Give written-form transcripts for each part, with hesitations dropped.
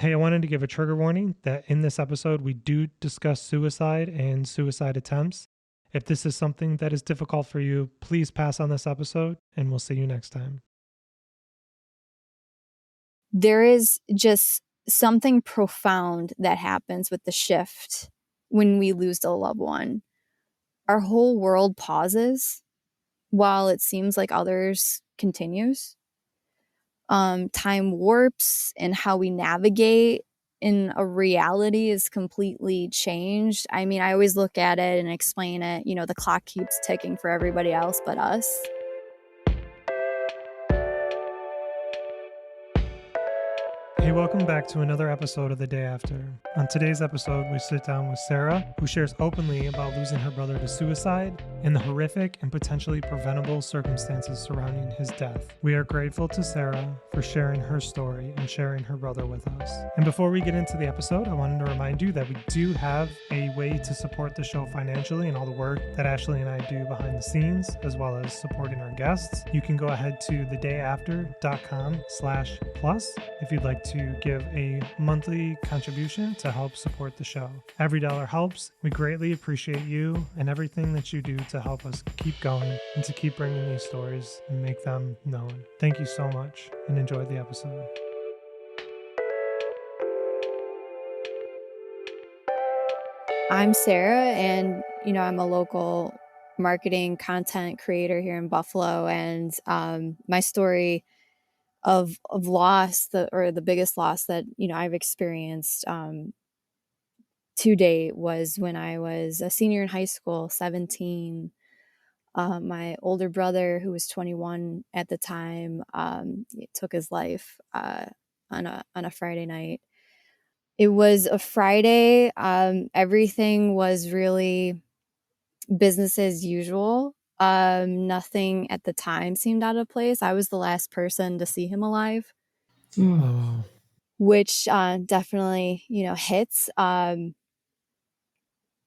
Hey, I wanted to give a trigger warning that in this episode, we do discuss suicide and suicide attempts. If this is something that is difficult for you, please pass on this episode, and we'll see you next time. There is just something profound that happens with the shift when we lose a loved one. Our whole world pauses while it seems like others continues. Time warps, and how we navigate in a reality is completely changed. I mean, I always look at it and explain it, the clock keeps ticking for everybody else but us. Hey, welcome back to another episode of The Day After. On today's episode, we sit down with Sarah, who shares openly about losing her brother to suicide and the horrific and potentially preventable circumstances surrounding his death. We are grateful to Sarah for sharing her story and sharing her brother with us. And before we get into the episode, I wanted to remind you that we do have a way to support the show financially and all the work that Ashley and I do behind the scenes, as well as supporting our guests. You can go ahead to thedayafter.com/plus if you'd like to give a monthly contribution to help support the show. Every dollar helps. We greatly appreciate you and everything that you do to help us keep going and to keep bringing these stories and make them known. Thank you so much and enjoy the episode. I'm Sarah, and I'm a local marketing content creator here in Buffalo, and my story of loss, the biggest loss that I've experienced to date was when I was a senior in high school, 17. My older brother, who was 21 at the time, took his life on a Friday night. It was a Friday. Everything was really business as usual. Nothing at the time seemed out of place. I was the last person to see him alive. Oh. Which definitely, hits.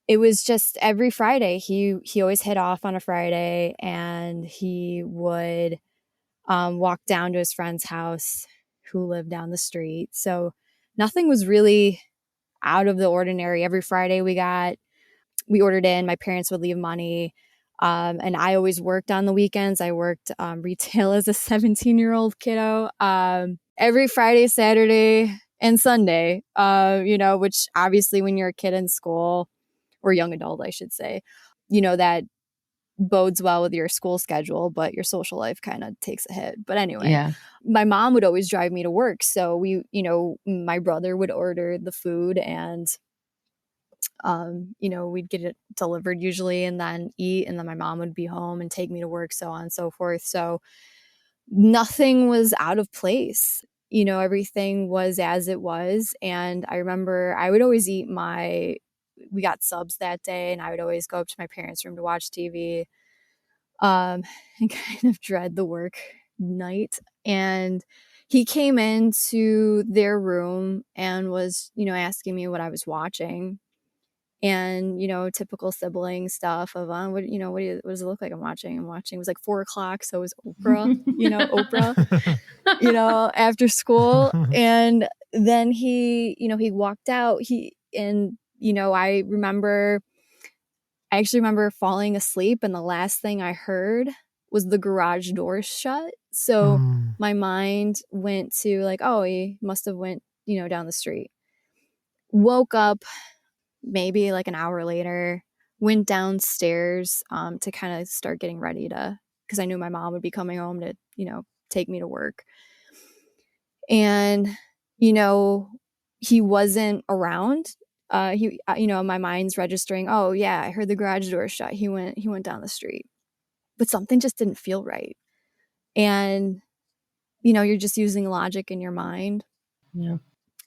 It was just every Friday. He always hit off on a Friday, and he would walk down to his friend's house who lived down the street. So nothing was really out of the ordinary. Every Friday we ordered in, my parents would leave money. And I always worked on the weekends. I worked retail as a 17-year-old kiddo. Every Friday, Saturday, and Sunday, which obviously when you're a kid in school, or young adult, I should say, that bodes well with your school schedule, but your social life kind of takes a hit. But anyway, My mom would always drive me to work. So my brother would order the food, and we'd get it delivered usually and then eat, and then my mom would be home and take me to work, so on and so forth. So nothing was out of place. Everything was as it was. And I remember I would always we got subs that day, and I would always go up to my parents' room to watch TV and kind of dread the work night. And he came into their room and was, asking me what I was watching. And, typical sibling stuff of, what does it look like I'm watching? It was like 4:00. So it was Oprah, Oprah, after school. And then he walked out. I actually remember falling asleep, and the last thing I heard was the garage door shut. So my mind went to like, oh, he must have went, down the street. Woke up maybe like an hour later, went downstairs to kind of start getting ready because I knew my mom would be coming home to, take me to work. And, he wasn't around. My mind's registering, oh yeah, I heard the garage door shut. He went down the street, but something just didn't feel right. And, you're just using logic in your mind. Yeah.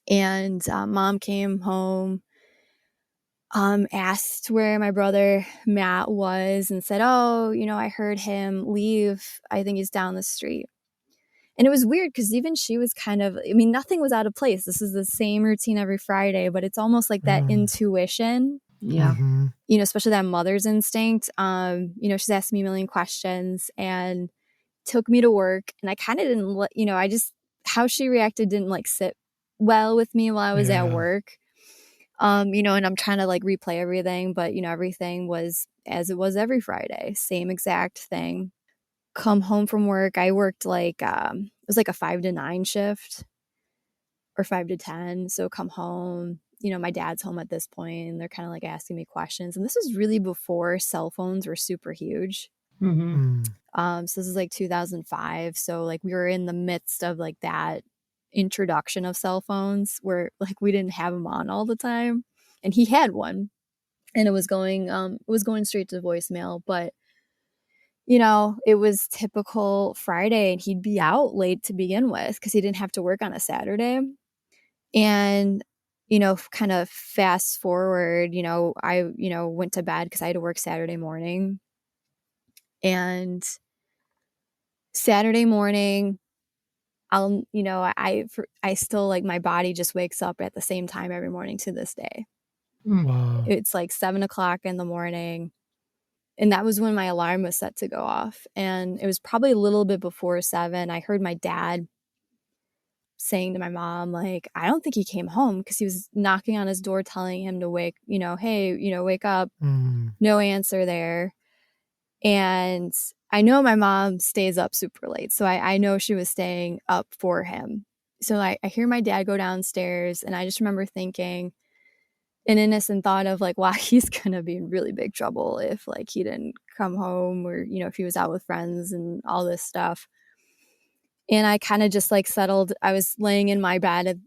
And mom came home, asked where my brother Matt was, and said, oh, I heard him leave. I think he's down the street. And it was weird because even she was nothing was out of place. This is the same routine every Friday, but it's almost like that intuition. Yeah. Especially that mother's instinct. She's asked me a million questions and took me to work. And I kind of didn't how she reacted didn't sit well with me while I was at Yeah. work. And I'm trying to like replay everything, but everything was as it was every Friday, same exact thing. Come home from work. I worked like it was like a 5 to 9 shift or 5 to 10. So come home, my dad's home at this point and they're kind of like asking me questions. And this was really before cell phones were super huge. So this is like 2005. So like we were in the midst of like that introduction of cell phones where like we didn't have them on all the time. And he had one and it was going straight to voicemail, but it was typical Friday and he'd be out late to begin with because he didn't have to work on a Saturday. And, kind of fast forward, I, went to bed because I had to work Saturday morning. And Saturday morning, I still like my body just wakes up at the same time every morning to this day. Wow. It's like 7 o'clock in the morning. And that was when my alarm was set to go off. And it was probably a little bit before 7. I heard my dad saying to my mom, like, I don't think he came home because he was knocking on his door, telling him to wake, hey, wake up. No answer there. And I know my mom stays up super late. So I know she was staying up for him. So I hear my dad go downstairs and I just remember thinking an innocent thought of like, wow, he's going to be in really big trouble if like he didn't come home or, if he was out with friends and all this stuff. And I kind of just like settled. I was laying in my bed,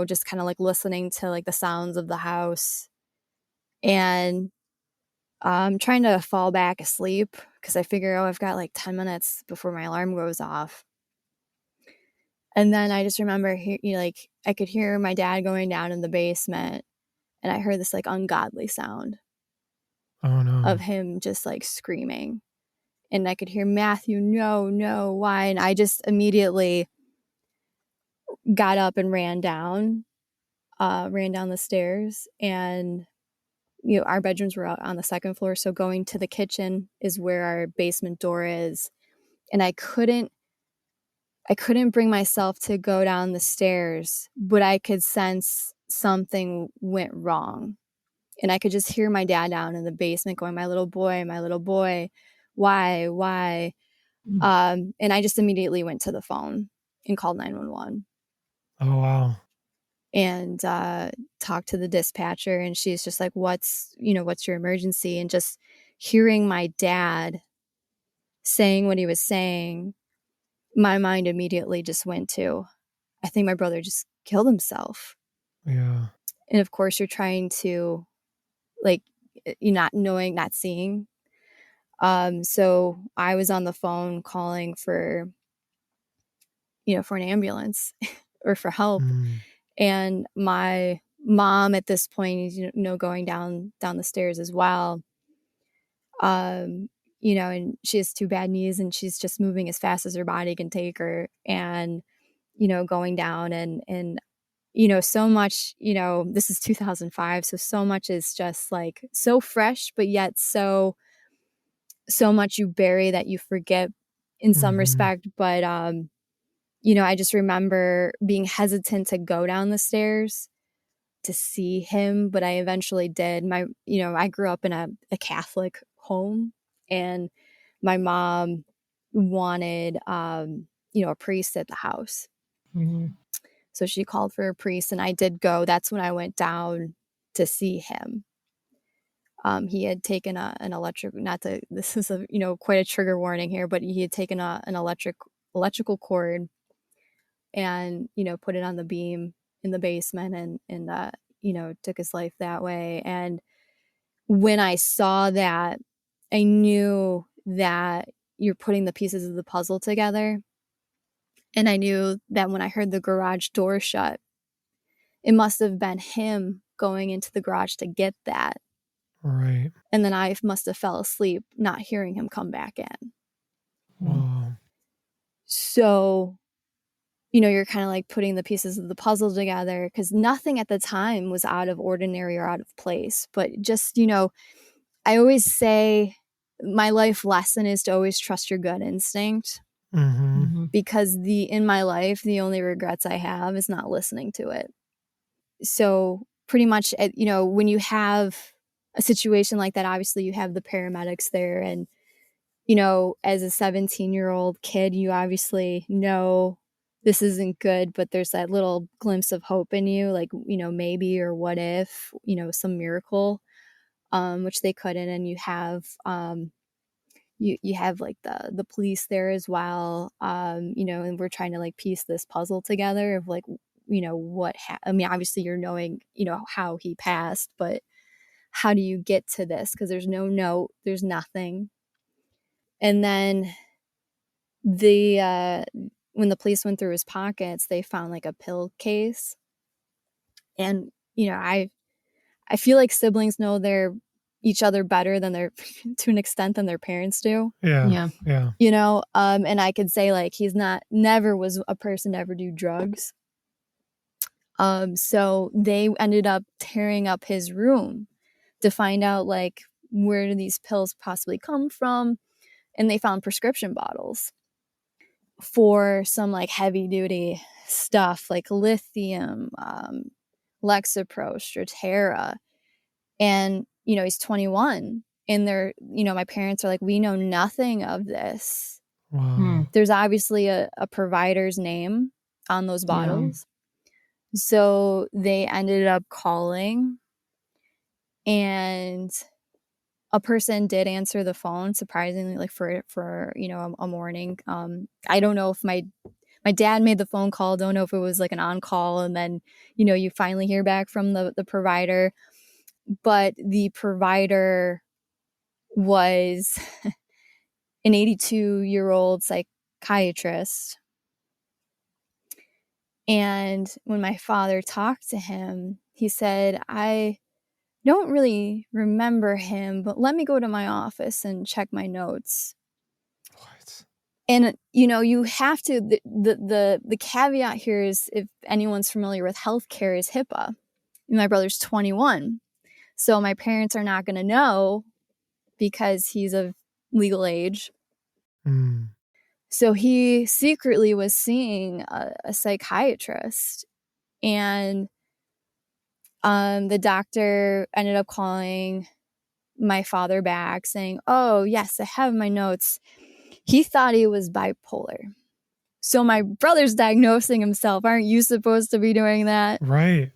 just kind of like listening to like the sounds of the house and trying to fall back asleep because I figure, I've got like 10 minutes before my alarm goes off. And then I just remember, I could hear my dad going down in the basement and I heard this like ungodly sound of him just like screaming. And I could hear Matthew, no, why? And I just immediately got up and ran down the stairs. And, our bedrooms were out on the second floor. So going to the kitchen is where our basement door is. And I couldn't bring myself to go down the stairs, but I could sense something went wrong. And I could just hear my dad down in the basement going, my little boy, why? And I just immediately went to the phone and called 911. Oh, wow. And talked to the dispatcher. And she's just like, what's your emergency? And just hearing my dad saying what he was saying, my mind immediately just went to, I think my brother just killed himself. Yeah. And of course, you're trying to, like, you're not knowing, not seeing. So I was on the phone calling for an ambulance or for help. And my mom at this point is, going down the stairs as well. And she has 2 bad knees and she's just moving as fast as her body can take her and, going down and, so much, this is 2005. So much is just like so fresh, but yet so much you bury that you forget in some respect. But, I just remember being hesitant to go down the stairs to see him, but I eventually did. I grew up in a Catholic home and my mom wanted, a priest at the house. So she called for a priest and I did go. That's when I went down to see him. He had taken an electric, this is quite a trigger warning here, but he had taken an electrical cord and, put it on the beam in the basement and took his life that way. And when I saw that, I knew that you're putting the pieces of the puzzle together. And I knew that when I heard the garage door shut, it must have been him going into the garage to get that. Right. And then I must have fell asleep, not hearing him come back in. Wow. So, you're kind of like putting the pieces of the puzzle together because nothing at the time was out of ordinary or out of place. But just, I always say my life lesson is to always trust your gut instinct. Because in my life, the only regrets I have is not listening to it. so pretty much, when you have a situation like that, obviously you have the paramedics there, and as a 17-year-old kid, you obviously know this isn't good, but there's that little glimpse of hope in you, like, maybe, or what if, some miracle, which they couldn't. And you have, you have like the police there as well, and we're trying to like piece this puzzle together of like, I mean, obviously you're knowing, how he passed, but how do you get to this? Because there's no note, there's nothing. And then when the police went through his pockets, they found like a pill case. And I feel like siblings know each other better than their to an extent than their parents do. Yeah. And I could say like he's never was a person to ever do drugs. So they ended up tearing up his room to find out like where do these pills possibly come from, and they found prescription bottles for some like heavy duty stuff like lithium, Lexapro, Strattera. And he's 21, and they're my parents are like, we know nothing of this. Wow. There's obviously a provider's name on those bottles. Yeah. So they ended up calling, and a person did answer the phone, surprisingly, like for a morning. I don't know if my dad made the phone call, don't know if it was like an on-call, and then you finally hear back from the provider. But the provider was an 82-year-old psychiatrist. And when my father talked to him, he said, I don't really remember him, but let me go to my office and check my notes. What? And you have to, the caveat here is, if anyone's familiar with healthcare, is HIPAA. My brother's 21. So my parents are not going to know because he's of legal age. Mm. So he secretly was seeing a psychiatrist, and the doctor ended up calling my father back saying, oh, yes, I have my notes. He thought he was bipolar. So my brother's diagnosing himself. Aren't you supposed to be doing that? Right.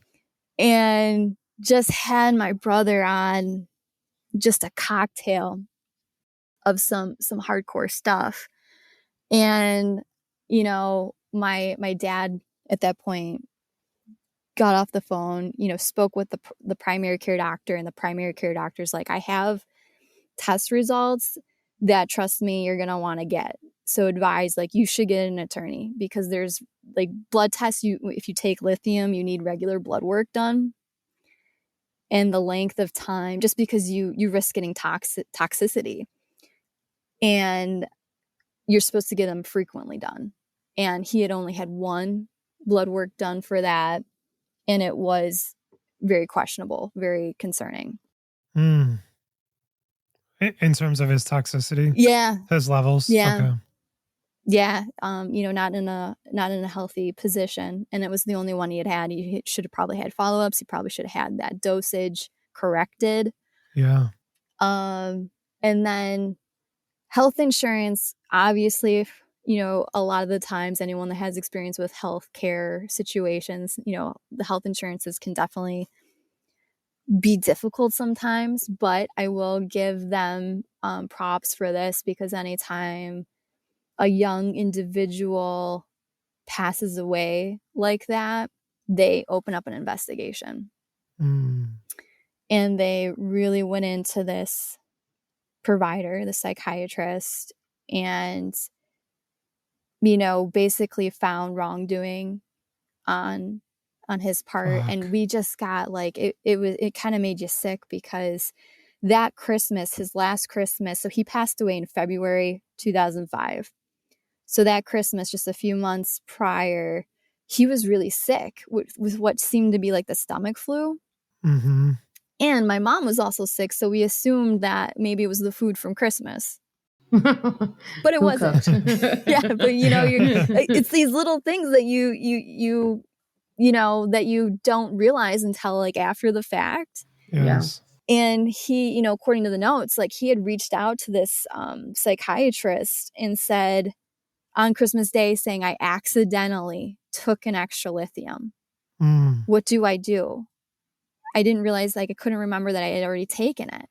And just had my brother on just a cocktail of some hardcore stuff. And my dad at that point got off the phone, spoke with the primary care doctor, and the primary care doctor's like, I have test results that, trust me, you're gonna want to get. So advise, like, you should get an attorney, because there's like blood tests. If you take lithium, you need regular blood work done. And the length of time, just because you risk getting toxicity, and you're supposed to get them frequently done. And he had only had one blood work done for that, and it was very questionable, very concerning. Mm. In terms of his toxicity? Yeah. His levels? Yeah. Okay. Yeah. Not in a healthy position. And it was the only one he had. He should have probably had follow-ups. He probably should have had that dosage corrected. Yeah. And then health insurance, obviously, a lot of the times, anyone that has experience with healthcare situations, the health insurances can definitely be difficult sometimes, but I will give them props for this, because anytime a young individual passes away like that, they open up an investigation. Mm. And they really went into this provider, the psychiatrist, and basically found wrongdoing on his part. Fuck. And we just got like, it kind of made you sick, because that Christmas, his last Christmas, so he passed away in February 2005. So that Christmas, just a few months prior, he was really sick with what seemed to be like the stomach flu. Mm-hmm. And my mom was also sick, so we assumed that maybe it was the food from Christmas. But it wasn't. Yeah, but it's these little things that you that you don't realize until like after the fact. Yes. And he, according to the notes, like he had reached out to this psychiatrist and said on Christmas Day, saying, I accidentally took an extra lithium. What do? I didn't realize, like, I couldn't remember that I had already taken it.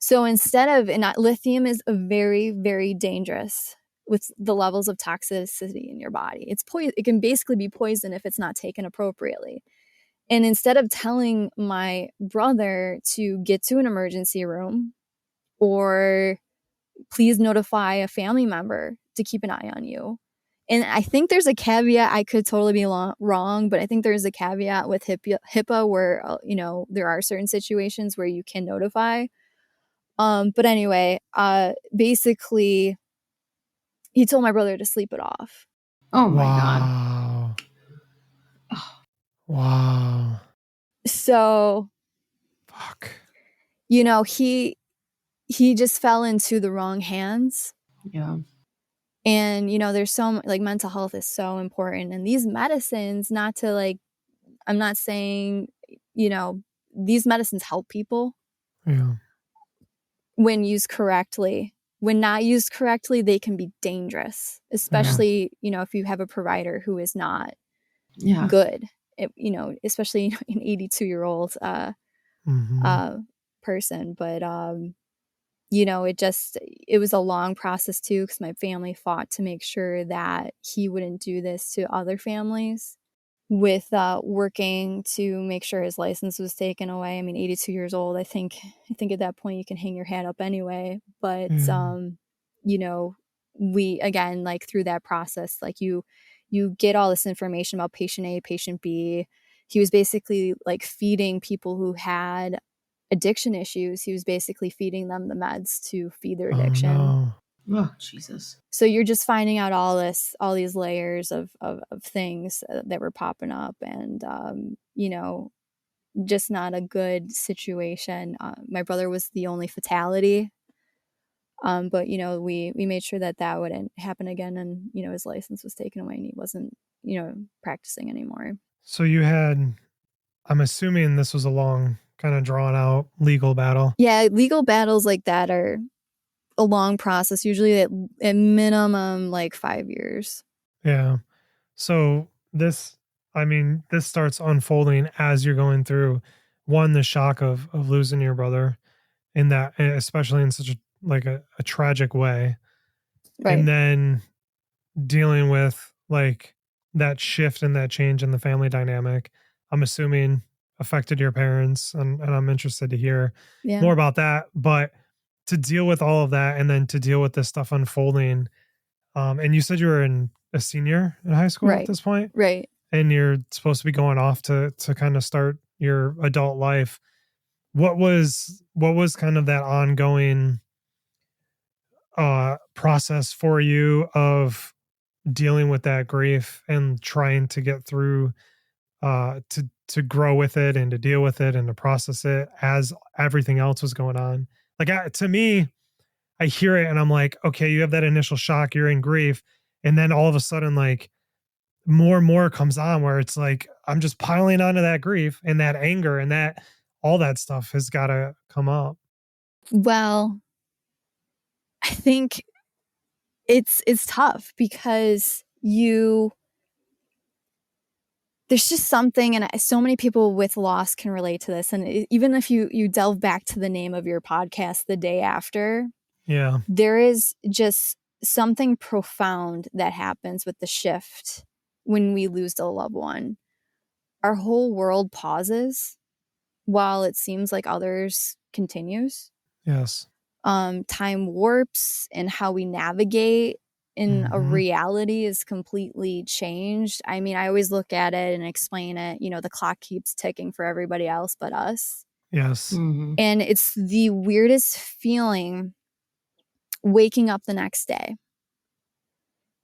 So instead of, and lithium is a very, very dangerous with the levels of toxicity in your body. It's it can basically be poison if it's not taken appropriately. And instead of telling my brother to get to an emergency room or please notify a family member to keep an eye on you. And I think there's a caveat, I could totally be wrong, but I think there's a caveat with HIPAA where, there are certain situations where you can notify. But anyway, basically, he told my brother to sleep it off. Oh my God. Wow. So, fuck. He just fell into the wrong hands. Yeah. And, there's so, like, mental health is so important. And these medicines, not to, like, I'm not saying, these medicines help people. Yeah. When used correctly. When not used correctly, they can be dangerous, especially, if you have a provider who is not good, especially an 82-year-old person. But, it was a long process too, because my family fought to make sure that he wouldn't do this to other families, with working to make sure his license was taken away. I mean, 82 years old, I think at that point you can hang your hat up anyway. But, we, again, like through that process, like you get all this information about patient A, patient B. He was basically like feeding people who had addiction issues. He was basically feeding them the meds to feed their addiction. Oh, no. Oh, Jesus. So you're just finding out all these layers of things that were popping up, and, just not a good situation. My brother was the only fatality. But, we made sure that wouldn't happen again. And, his license was taken away and he wasn't, practicing anymore. So I'm assuming this was a long, kind of drawn out legal battle. Yeah, legal battles like that are a long process, usually at minimum like 5 years. Yeah. So this starts unfolding as you're going through, one, the shock of losing your brother, in that, especially in such a tragic way. Right. And then dealing with like that shift and that change in the family dynamic, I'm assuming affected your parents, and I'm interested to hear more about that. But to deal with all of that, and then to deal with this stuff unfolding, and you said you were a senior in high school at this point, right? And you're supposed to be going off to kind of start your adult life. What was kind of that ongoing process for you of dealing with that grief and trying to get through, to grow with it and to deal with it and to process it as everything else was going on? Like, to me, I hear it and I'm like, okay, you have that initial shock, you're in grief, and then all of a sudden, like, more and more comes on, where it's like I'm just piling onto that grief and that anger, and that all that stuff has got to come up. Well, I think it's tough because there's just something, and so many people with loss can relate to this. And even if you delve back to the name of your podcast, The Day After, there is just something profound that happens with the shift when we lose a loved one. Our whole world pauses while it seems like others continues. Yes. Time warps, and how we navigate in a reality is completely changed. I mean, I always look at it and explain it, the clock keeps ticking for everybody else but us. Yes. And it's the weirdest feeling waking up the next day,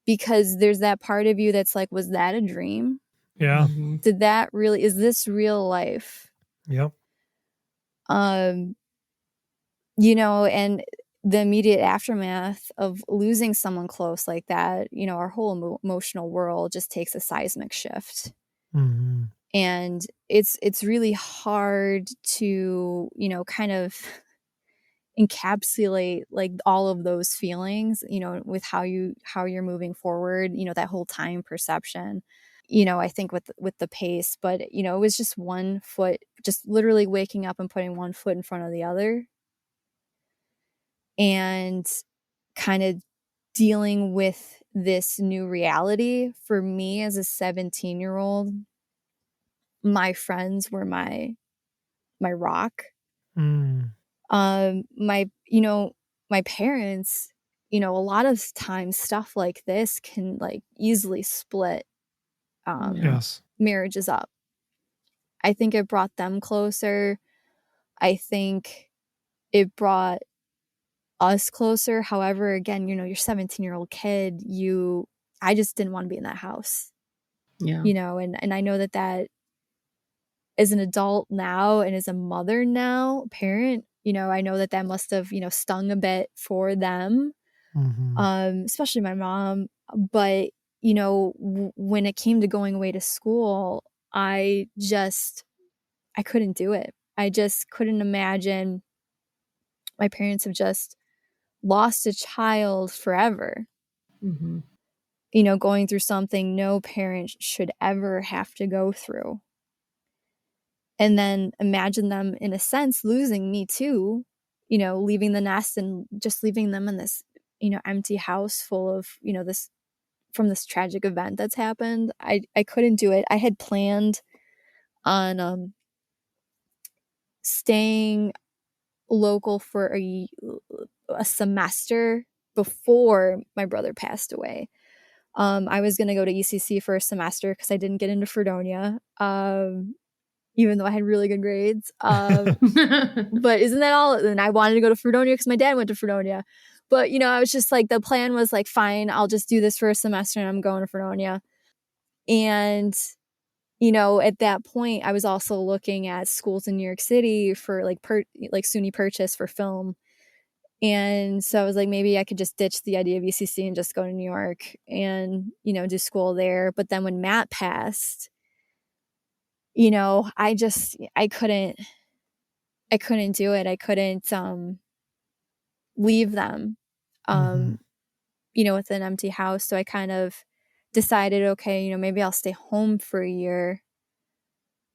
because there's that part of you that's like, was that a dream? Yeah. Is this real life? Yep. And the immediate aftermath of losing someone close like that, our whole emotional world just takes a seismic shift. Mm-hmm. And it's really hard to, you know, kind of encapsulate like all of those feelings, you know, with how you're moving forward, you know, that whole time perception, you know, I think with the pace. But you know, it was just one foot, just literally waking up and putting one foot in front of the other, and kind of dealing with this new reality. For me as a 17-year-old, my friends were my rock. Mm. My, you know, my parents, you know, a lot of times stuff like this can like easily split Yeah. Yes. marriages up. I think it brought them closer. I think it brought us closer. However, again, you know, your 17-year-old kid, I just didn't want to be in that house, Yeah. you know, and I know that as an adult now and as a mother now, parent, you know, I know that must have, you know, stung a bit for them, Mm-hmm. especially my mom. But, you know, when it came to going away to school, I couldn't do it. I just couldn't imagine my parents have just lost a child forever, Mm-hmm. you know, going through something no parent should ever have to go through. And then imagine them, in a sense, losing me too, you know, leaving the nest and just leaving them in this, you know, empty house full of, you know, this, from this tragic event that's happened. I couldn't do it. I had planned on staying local for a semester before my brother passed away. I was going to go to ECC for a semester because I didn't get into Fredonia, even though I had really good grades. But isn't that all? And I wanted to go to Fredonia because my dad went to Fredonia. But, you know, I was just like, the plan was like, fine, I'll just do this for a semester and I'm going to Fredonia. And, you know, at that point, I was also looking at schools in New York City for like SUNY Purchase for film. And so I was like, maybe I could just ditch the idea of ECC and just go to New York and, you know, do school there. But then when Matt passed, you know, I couldn't do it. I couldn't leave them, Mm-hmm. you know, with an empty house. So I kind of decided, okay, you know, maybe I'll stay home for a year,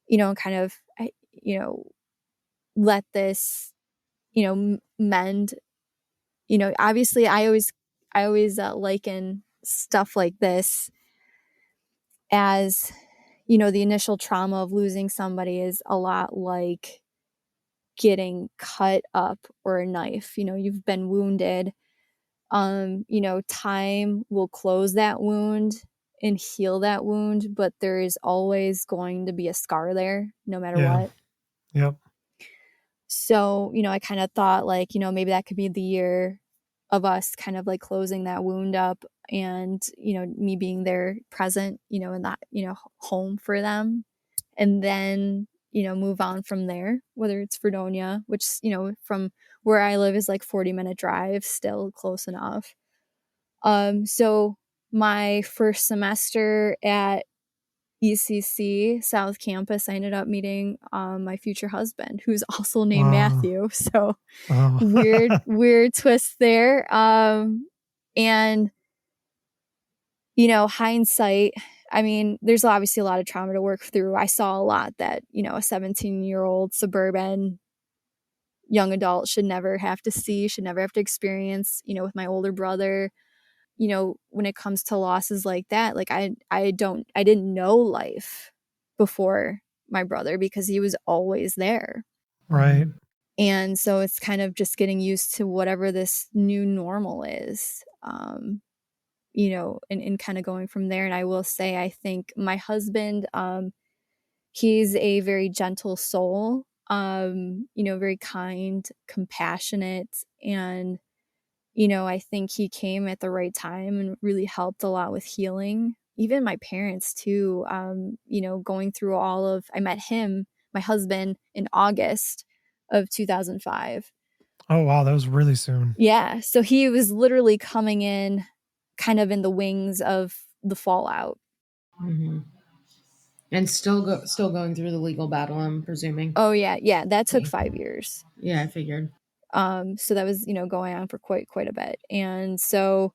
you know, and kind of, you know, let this, you know, mend. You know, obviously I always liken stuff like this as, you know, the initial trauma of losing somebody is a lot like getting cut up or a knife. You know, you've been wounded. You know, time will close that wound and heal that wound, but there is always going to be a scar there no matter Yeah. what. Yep. So, you know, I kind of thought like, you know, maybe that could be the year of us kind of like closing that wound up, and, you know, me being there present, you know, in that, you know, home for them. And then, you know, move on from there, whether it's Fredonia, which, you know, from where I live is like 40-minute drive, still close enough. So my first semester at ECC South Campus, I ended up meeting my future husband, who's also named Wow. Matthew. So Oh. weird twist there. And, you know, hindsight, I mean, there's obviously a lot of trauma to work through. I saw a lot that, you know, a 17-year-old suburban young adult should never have to see, should never have to experience, you know, with my older brother. You know, when it comes to losses like that, like I didn't know life before my brother because he was always there. Right. And so it's kind of just getting used to whatever this new normal is, you know, and kind of going from there. And I will say, I think my husband, he's a very gentle soul, you know, very kind, compassionate, and, you know, I think he came at the right time and really helped a lot with healing. Even my parents too, you know, going through I met him, my husband, in August of 2005. Oh, wow. That was really soon. Yeah. So he was literally coming in kind of in the wings of the fallout. Mm-hmm. And still going through the legal battle, I'm presuming. Oh yeah. Yeah. That took 5 years. Yeah, I figured. So that was, going on for quite a bit. And so,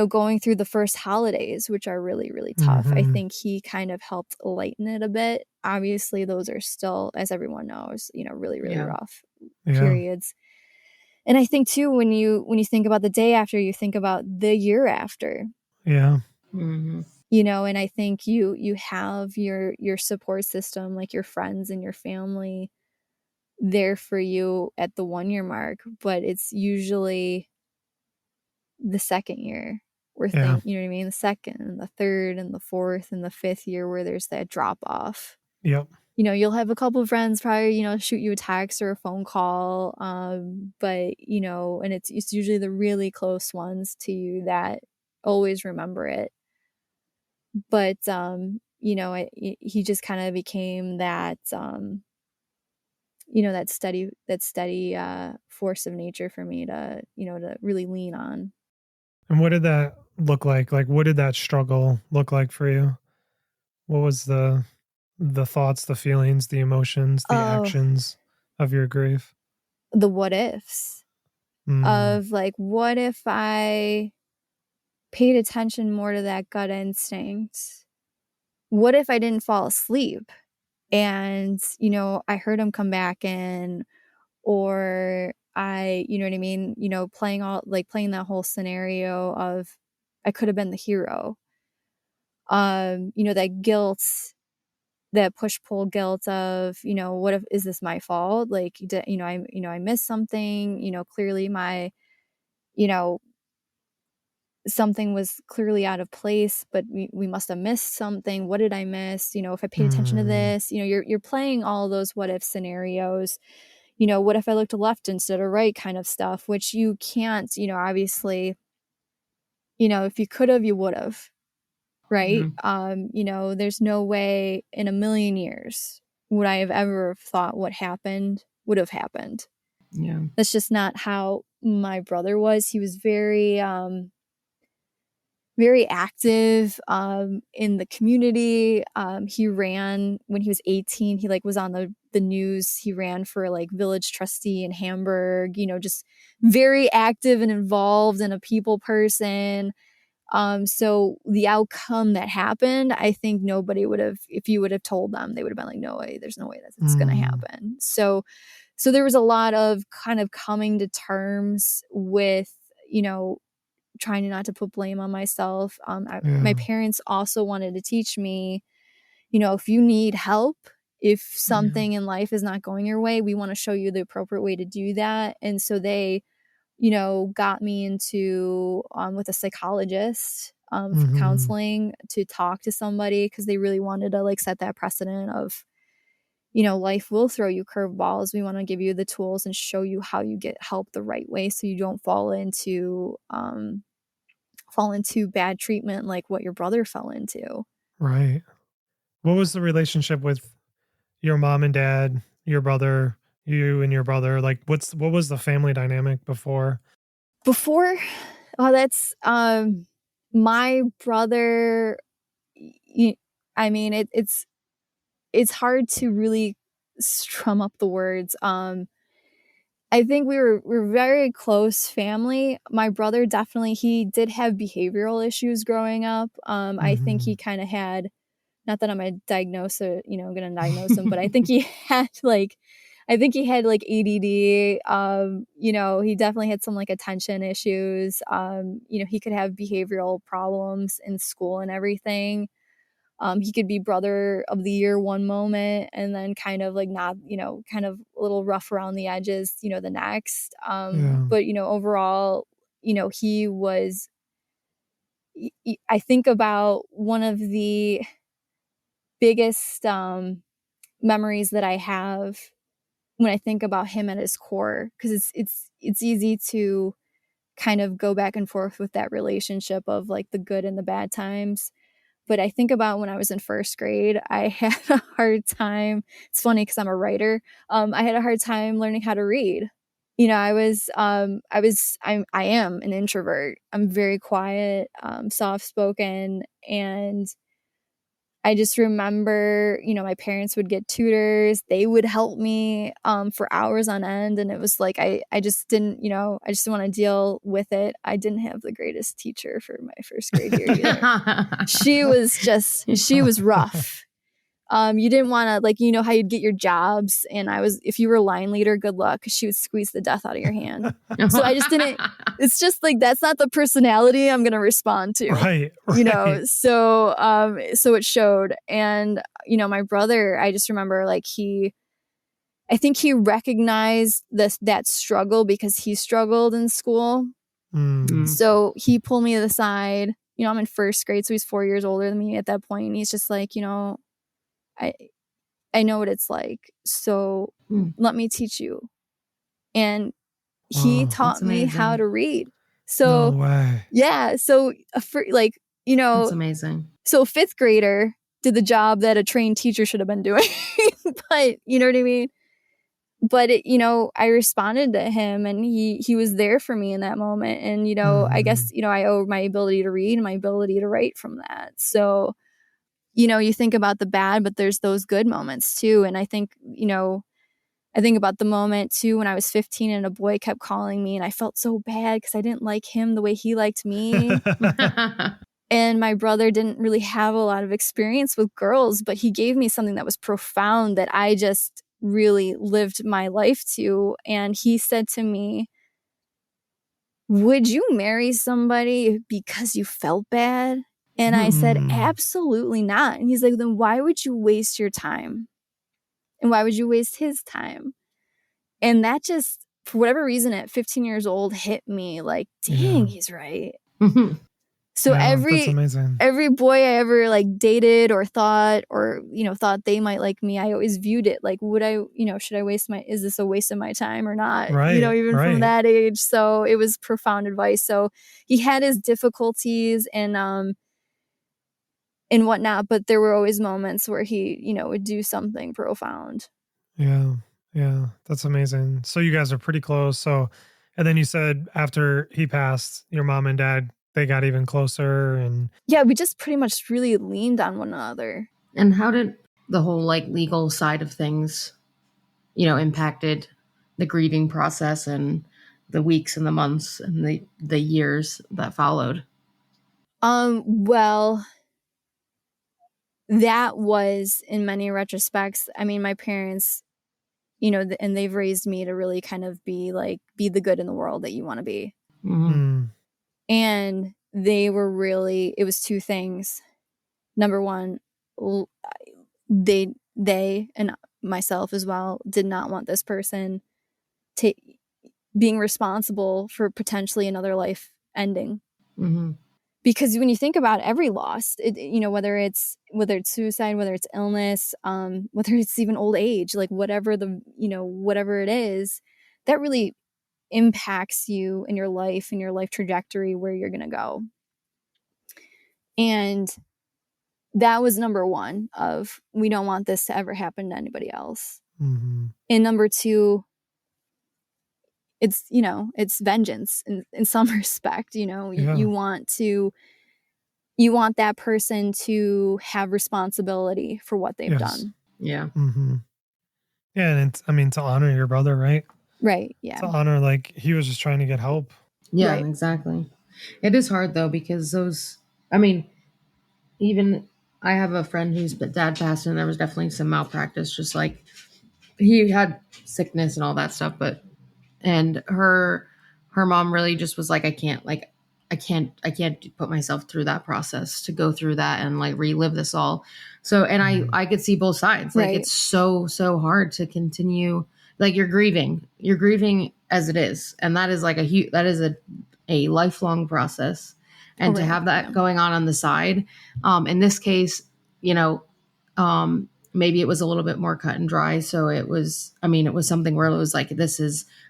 going through the first holidays, which are really, really tough, I think he kind of helped lighten it a bit. Obviously, those are still, as everyone knows, really, really rough periods. And I think too, when you think about the day after, you think about the year after. Yeah. Mm-hmm. And I think you have your support system, like your friends and your family, there for you at the 1 year mark, but it's usually the second year where thing, you know what I mean? The second and the third and the fourth and the fifth year where there's that drop off. Yep. You'll have a couple of friends probably, shoot you a text or a phone call. But, and it's usually the really close ones to you that always remember it. But, he just kind of became that, that steady force of nature for me to, to really lean on. And what did that look like? Like, what did that struggle look like for you? What was the thoughts, the feelings, the emotions, the actions of your grief? The what ifs of like, what if I paid attention more to that gut instinct? What if I didn't fall asleep and, I heard him come back in, or I, you know what I mean? Playing that whole scenario of I could have been the hero. That guilt, that push-pull guilt of, what if, is this my fault? Like, I missed something, clearly my, something was clearly out of place, but we must have missed something. What did I miss? If I paid attention to this, you're playing all those what if scenarios. What if I looked left instead of right kind of stuff, which you can't, obviously, if you could have, you would have. Right. There's no way in a million years would I have ever thought what happened would have happened. Yeah. That's just not how my brother was. He was very, very active in the community. He ran when he was 18. He was on the news. He ran for village trustee in Hamburg, just very active and involved and a people person. So the outcome that happened, I think nobody would have, if you would have told them, they would have been like, no way, there's no way that's going to happen. So there was a lot of kind of coming to terms with, trying not to put blame on myself. My parents also wanted to teach me, if you need help, if something in life is not going your way, we want to show you the appropriate way to do that. And so they, got me into with a psychologist for counseling, to talk to somebody, because they really wanted to set that precedent of, life will throw you curveballs. We want to give you the tools and show you how you get help the right way, so you don't fall into bad treatment like what your brother fell into. Right. What was the relationship with your mom and dad, your brother, you and your brother? Like, what was the family dynamic before? That's my brother. I mean, it's hard to really strum up the words. I think we're very close family. My brother definitely, he did have behavioral issues growing up. I think he kind of had, not that I'm a diagnoser, going to diagnose him, but I think he had ADD. He definitely had some attention issues. He could have behavioral problems in school and everything. He could be brother of the year one moment, and then kind of not, kind of a little rough around the edges, the next. But, overall, he was, I think about one of the biggest memories that I have when I think about him at his core, because it's easy to kind of go back and forth with that relationship of the good and the bad times. But I think about when I was in first grade, I had a hard time. It's funny because I'm a writer. I had a hard time learning how to read. I am an introvert. I'm very quiet, soft spoken, and I just remember, my parents would get tutors. They would help me for hours on end. And it was like, I just didn't, I just didn't want to deal with it. I didn't have the greatest teacher for my first grade year either. She was rough. You didn't want to, like, how you'd get your jobs. And if you were a line leader, good luck, 'cause she would squeeze the death out of your hand. So I just didn't, it's just like, that's not the personality I'm going to respond to. Right. So it showed. And, my brother, I just remember like I think he recognized that struggle because he struggled in school. So he pulled me to the side, I'm in first grade. So he's 4 years older than me at that point. And he's just like, I know what it's like. So let me teach you. And he taught me how to read. So no way. Yeah. So That's amazing. So a fifth grader did the job that a trained teacher should have been doing. But you know what I mean? But I responded to him, and he was there for me in that moment. And, I guess, I owe my ability to read and my ability to write from that. So, you think about the bad, but there's those good moments too. And I think, I think about the moment too when I was 15 and a boy kept calling me, and I felt so bad because I didn't like him the way he liked me. And my brother didn't really have a lot of experience with girls, but he gave me something that was profound that I just really lived my life to. And he said to me, "Would you marry somebody because you felt bad?" And I said, "Absolutely not." And he's like, "Then why would you waste your time? And why would you waste his time?" And that just, for whatever reason, at 15 years old, hit me like, dang, he's right. So that's amazing. Every boy I ever like dated or thought they might like me, I always viewed it like, would I, should I is this a waste of my time or not? Right. Even from that age. So it was profound advice. So he had his difficulties and whatnot, but there were always moments where he, would do something profound. Yeah. Yeah. That's amazing. So you guys are pretty close. So, and then you said after he passed, your mom and dad, they got even closer. And yeah, we just pretty much really leaned on one another. And how did the whole like legal side of things, impacted the grieving process and the weeks and the months and the years that followed? Well, that was in many retrospects. I mean, my parents, and they've raised me to really kind of be the good in the world that you want to be. And they were really, it was two things. Number one, they and myself as well did not want this person being responsible for potentially another life ending. Because when you think about every loss, whether it's suicide, whether it's illness, whether it's even old age, like whatever whatever it is, that really impacts you in your life and your life trajectory, where you're going to go. And that was number one of, we don't want this to ever happen to anybody else. And number two, it's vengeance in some respect. You want that person to have responsibility for what they've done. Yeah. Yeah. And to honor your brother, right? Right. Yeah. To honor, like, he was just trying to get help. Yeah, right. Exactly. It is hard though, because even I have a friend whose dad passed, and there was definitely some malpractice, just like he had sickness and all that stuff, and her mom really just was like, I can't put myself through that process, to go through that and like relive this all. So, and I could see both sides. Like, it's so hard to continue. Like, you're grieving as it is. And that is like that is a lifelong process. And to have that going on the side, in this case, maybe it was a little bit more cut and dry. So it was something where it was like,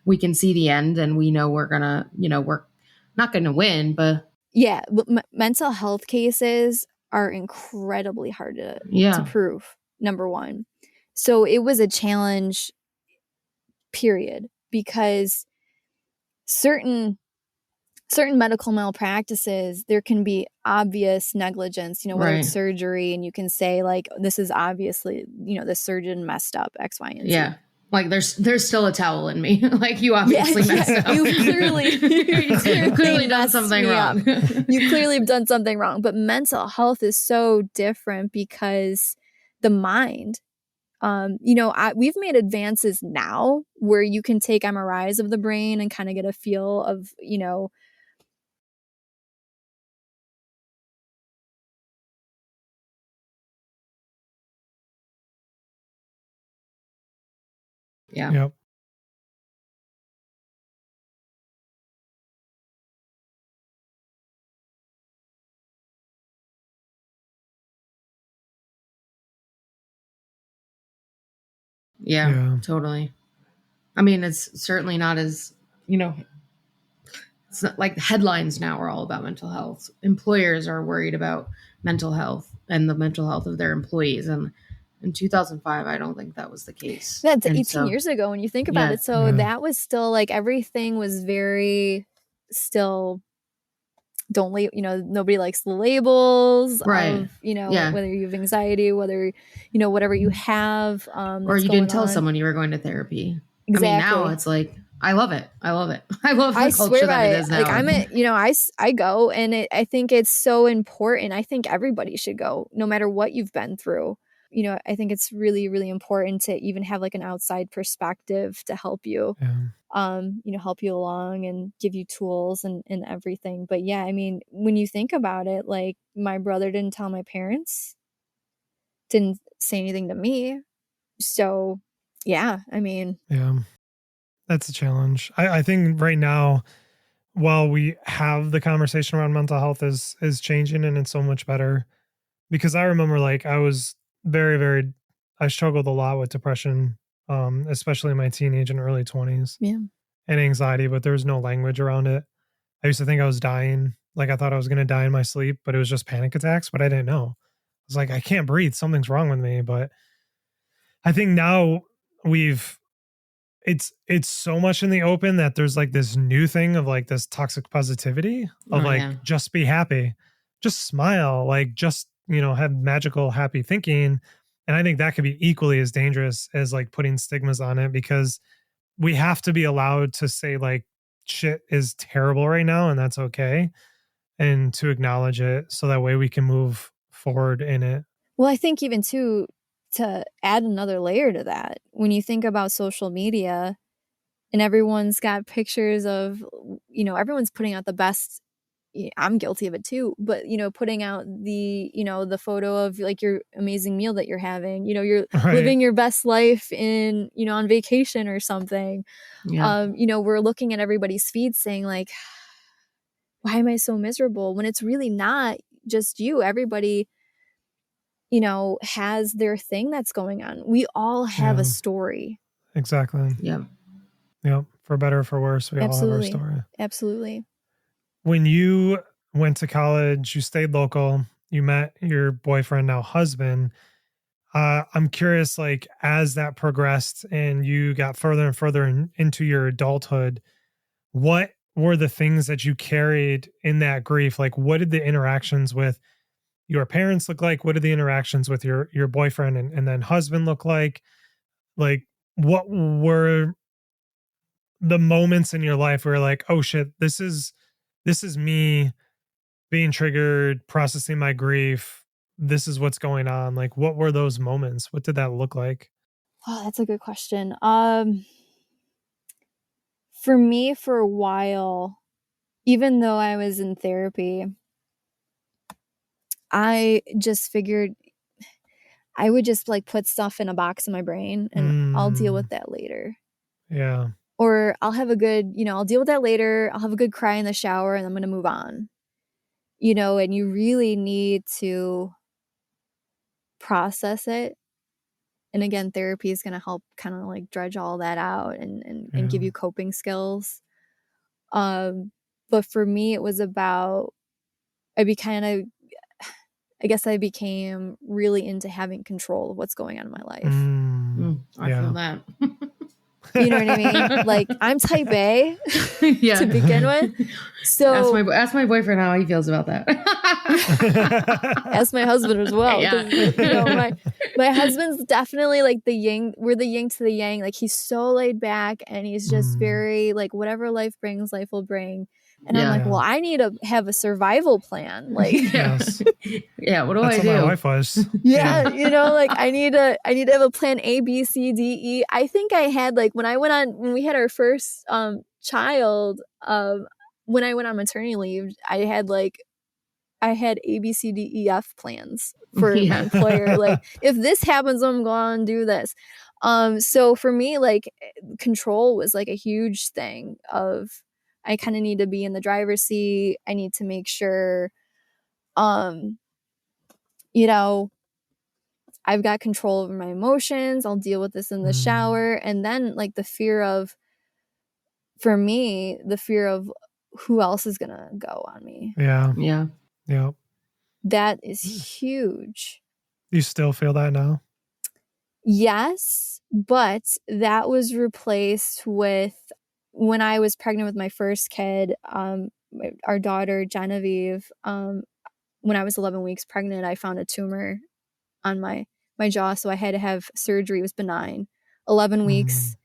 we can see the end, and we know we're not going to win, but yeah, mental health cases are incredibly hard to prove. Number one. So it was a challenge, period, because certain certain medical malpractices, there can be obvious negligence, whether it's Right. surgery, and you can say like, this is obviously, the surgeon messed up X, Y, and Z. Yeah. Like there's still a towel in me. Like you obviously messed up. You clearly done messed something me wrong. You clearly have done something wrong. But mental health is so different because the mind, we've made advances now where you can take MRIs of the brain and kind of get a feel of, Yeah. Yep. Yeah, totally. I mean, it's certainly not as, it's not like the headlines now are all about mental health. Employers are worried about mental health and the mental health of their employees. And in 2005, I don't think that was the case. That's And 18 years ago when you think about Yeah. it. So that was still like everything was very still nobody likes the labels Right. of, whether you have anxiety, whether, whatever you have. Or you didn't tell someone you were going to therapy. Exactly. I mean, now it's like, I love it. I love the I culture swear that by it is now. Like I go, and I think it's so important. I think everybody should go, no matter what you've been through. I think it's really, really important to even have like an outside perspective to help you, help you along and give you tools and everything. But yeah, I mean, when you think about it, like my brother didn't tell my parents, didn't say anything to me. So yeah, I mean. Yeah. That's a challenge. I think right now, while we have the conversation around mental health is changing and it's so much better, because I remember like I was I struggled a lot with depression, especially in my teenage and early 20s. Yeah. And anxiety, but there was no language around it. I used to think I was dying. Like I thought I was going to die in my sleep, but it was just panic attacks, but I didn't know. I was like, I can't breathe. Something's wrong with me. But I think now it's so much in the open that there's like this new thing of like this toxic positivity of just be happy, just smile, like just, have magical, happy thinking. And I think that could be equally as dangerous as like putting stigmas on it, because we have to be allowed to say like shit is terrible right now and that's okay. And to acknowledge it so that way we can move forward in it. Well, I think even too, to add another layer to that, when you think about social media and everyone's got pictures of, everyone's putting out the best. I'm guilty of it too, but putting out the, the photo of like your amazing meal that you're having, you're living your best life in, on vacation or something. Yeah. We're looking at everybody's feed saying like, why am I so miserable? When it's really not just you. Everybody, has their thing that's going on. We all have a story. Exactly. Yeah. Yep. For better or for worse, we all have our story. Absolutely. When you went to college, you stayed local, you met your boyfriend, now husband. I'm curious, like, as that progressed and you got further and further into your adulthood, what were the things that you carried in that grief? Like, what did the interactions with your parents look like? What did the interactions with your boyfriend and then husband look like? Like, what were the moments in your life where like, oh shit, this is me being triggered, processing my grief. This is what's going on. Like, what were those moments? What did that look like? Oh, that's a good question. For me, for a while, even though I was in therapy, I just figured I would just like put stuff in a box in my brain and I'll deal with that later. Yeah. Or I'll have a good, I'll deal with that later. I'll have a good cry in the shower and I'm going to move on. And you really need to process it. And again, therapy is going to help kind of like dredge all that out and give you coping skills. But for me, it was about, I became really into having control of what's going on in my life. I feel that. You know what I mean? Like, I'm type A Yeah. to begin with. So ask my boyfriend how he feels about that. ask my husband as well. Yeah. 'Cause, you know, my husband's definitely like the yin. We're the yin to the yang. Like, he's so laid back and he's just very like, whatever life brings, life will bring. And I'm like, well, I need to have a survival plan. Like, Yes. Yeah, what do That's I what do? my wife was. yeah, you know, like I need to have a plan A, B, C, D, E. I think I had like when we had our first child, when I went on maternity leave, I had A, B, C, D, E, F plans for my employer. Like, if this happens, I'm going to do this. So for me, like, control was like a huge thing of, I kind of need to be in the driver's seat. I need to make sure, you know, I've got control over my emotions. I'll deal with this in the shower. And then like for me, the fear of who else is going to go on me. Yeah. Yeah. Yeah. That is huge. You still feel that now? Yes, but that was replaced with when I was pregnant with my first kid, our daughter Genevieve. When I was 11 weeks pregnant, I found a tumor on my jaw, so I had to have surgery. It was benign. 11 weeks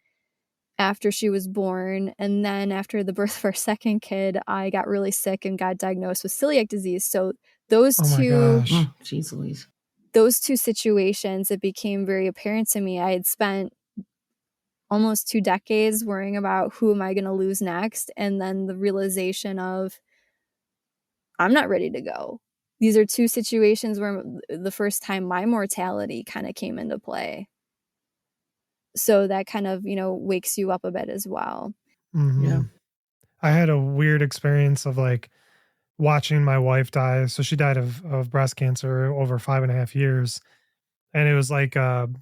after she was born, and then after the birth of our second kid, I got really sick and got diagnosed with celiac disease. So those Jeez Louise. Those two situations, it became very apparent to me. I had spent almost 2 decades worrying about who am I going to lose next, and then the realization of I'm not ready to go. These are two situations where the first time my mortality kind of came into play. So that kind of, wakes you up a bit as well. Mm-hmm. Yeah. I had a weird experience of like watching my wife die. So she died of breast cancer over 5.5 years. And it was like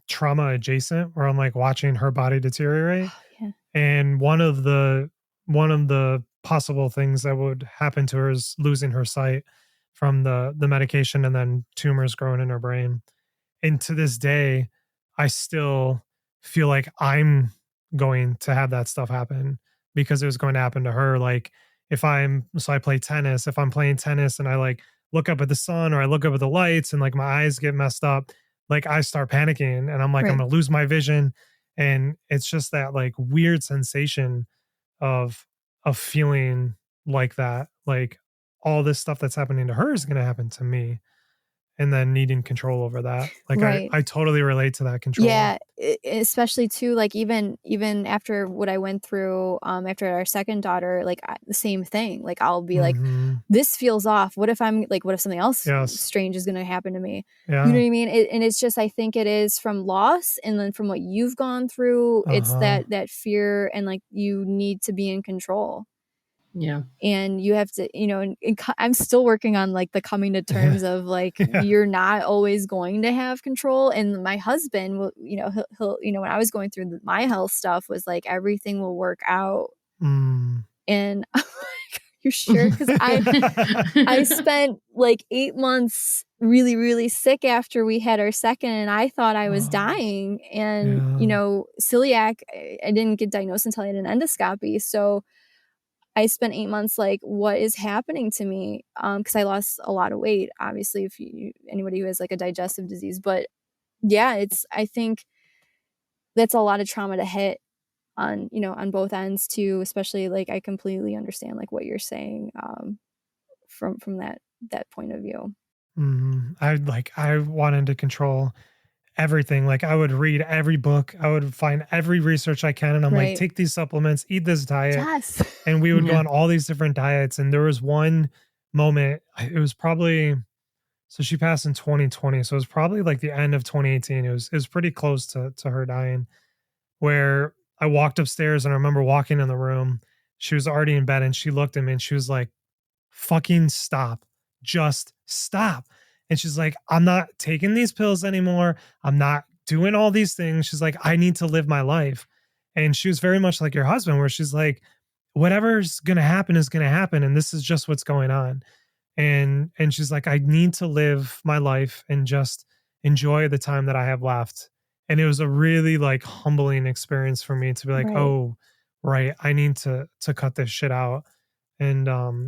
trauma adjacent where I'm like watching her body deteriorate. Yeah. And one of the possible things that would happen to her is losing her sight from the medication and then tumors growing in her brain. And to this day, I still feel like I'm going to have that stuff happen because it was going to happen to her. Like so I play tennis. If I'm playing tennis and I like look up at the sun or I look up at the lights and like my eyes get messed up, like I start panicking and I'm like, I'm going to lose my vision. And it's just that like weird sensation of feeling like that, like all this stuff that's happening to her is going to happen to me. And then needing control over that. Like I totally relate to that control. Yeah, especially too, like even after what I went through after our second daughter, like the same thing. Like I'll be like, this feels off. What if something else strange is going to happen to me? Yeah. You know what I mean? And it's just, I think it is from loss and then from what you've gone through, it's that fear and like you need to be in control. Yeah. And you have to, and I'm still working on like the coming to terms of like, you're not always going to have control. And my husband will, he'll when I was going through my health stuff was like, everything will work out. And I'm like, you sure? Because I spent like 8 months really, really sick after we had our second, and I thought I was dying. And, celiac, I didn't get diagnosed until I had an endoscopy. So I spent 8 months like, what is happening to me? Because I lost a lot of weight, obviously, if anybody who has like a digestive disease. But yeah, I think that's a lot of trauma to hit on both ends too, especially like I completely understand like what you're saying from that point of view. I wanted to control everything. Like I would read every book, I would find every research I can, and I'm like, take these supplements, eat this diet. Yes. And we would go on all these different diets. And there was one moment, it was probably, so she passed in 2020. So it was probably like the end of 2018. It was pretty close to her dying, where I walked upstairs and I remember walking in the room. She was already in bed and she looked at me and she was like, fucking stop. Just stop. And she's like, I'm not taking these pills anymore. I'm not doing all these things. She's like, I need to live my life. And she was very much like your husband, where she's like, whatever's going to happen is going to happen. And this is just what's going on. And she's like, I need to live my life and just enjoy the time that I have left. And it was a really like humbling experience for me to be like, Right. oh, right, I need to cut this shit out. And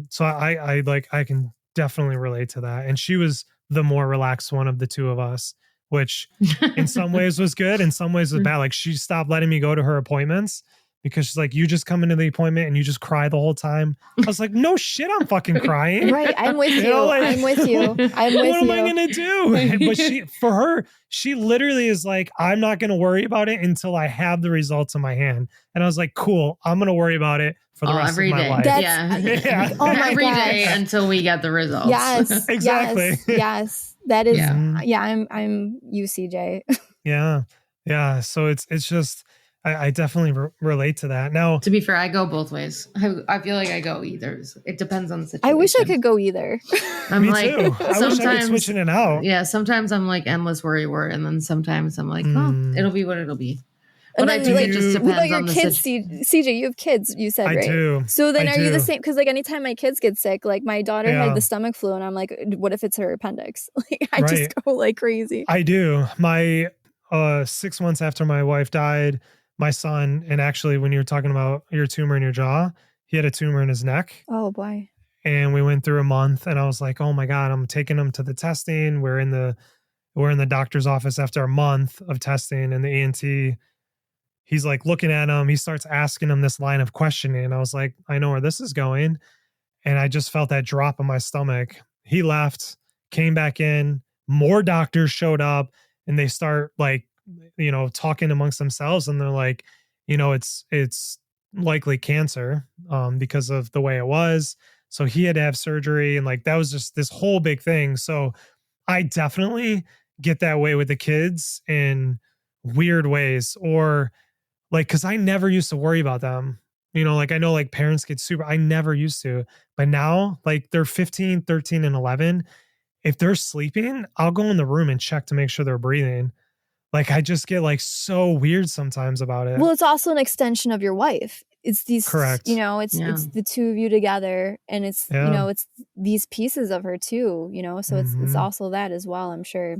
so I like I can definitely relate to that. And she was the more relaxed one of the two of us, which in some ways was good, in some ways was bad. Like she stopped letting me go to her appointments because she's like, you just come into the appointment and you just cry the whole time. I was like, no shit, I'm fucking crying. Right. I'm with you. Like, I'm with you. I'm with what am I you. going to do? But for her, she literally is like, I'm not going to worry about it until I have the results in my hand. And I was like, cool, I'm going to worry about it for the rest of my day. life. Yeah. Oh my every gosh. day until we get the results. Yes. Exactly. Yes. That is, Yeah. I'm you, CJ. Yeah. So it's just, I definitely relate to that. Now, to be fair, I go both ways. I feel like I go either. It depends on the situation. I wish I could go either. I'm me like, too. I wish I could switching it out. Yeah. Sometimes I'm like endless worry wart. And then sometimes I'm like, oh, it'll be what it'll be. But I think it just depends what about your on the kids, situation. CJ, you have kids, you said, right? I do. So then I are you the do. same? Because like anytime my kids get sick, like my daughter had the stomach flu and I'm like, what if it's her appendix? Like I just go like crazy. I do. My 6 months after my wife died, my son, and actually when you were talking about your tumor in your jaw, he had a tumor in his neck. Oh boy. And we went through a month and I was like, oh my God, I'm taking him to the testing. We're in the doctor's office after a month of testing, and the ENT, he's like looking at him. He starts asking him this line of questioning. And I was like, I know where this is going. And I just felt that drop in my stomach. He left, came back in, more doctors showed up, and they start like, talking amongst themselves. And they're like, it's likely cancer because of the way it was. So he had to have surgery. And like, that was just this whole big thing. So I definitely get that way with the kids in weird ways, or like, cause I never used to worry about them. Like I know like parents get I never used to, but now like they're 15, 13, and 11. If they're sleeping, I'll go in the room and check to make sure they're breathing. Like I just get like so weird sometimes about it. Well, it's also an extension of your wife. It's these, correct. It's the two of you together, and it's, it's these pieces of her too, so it's also that as well, I'm sure.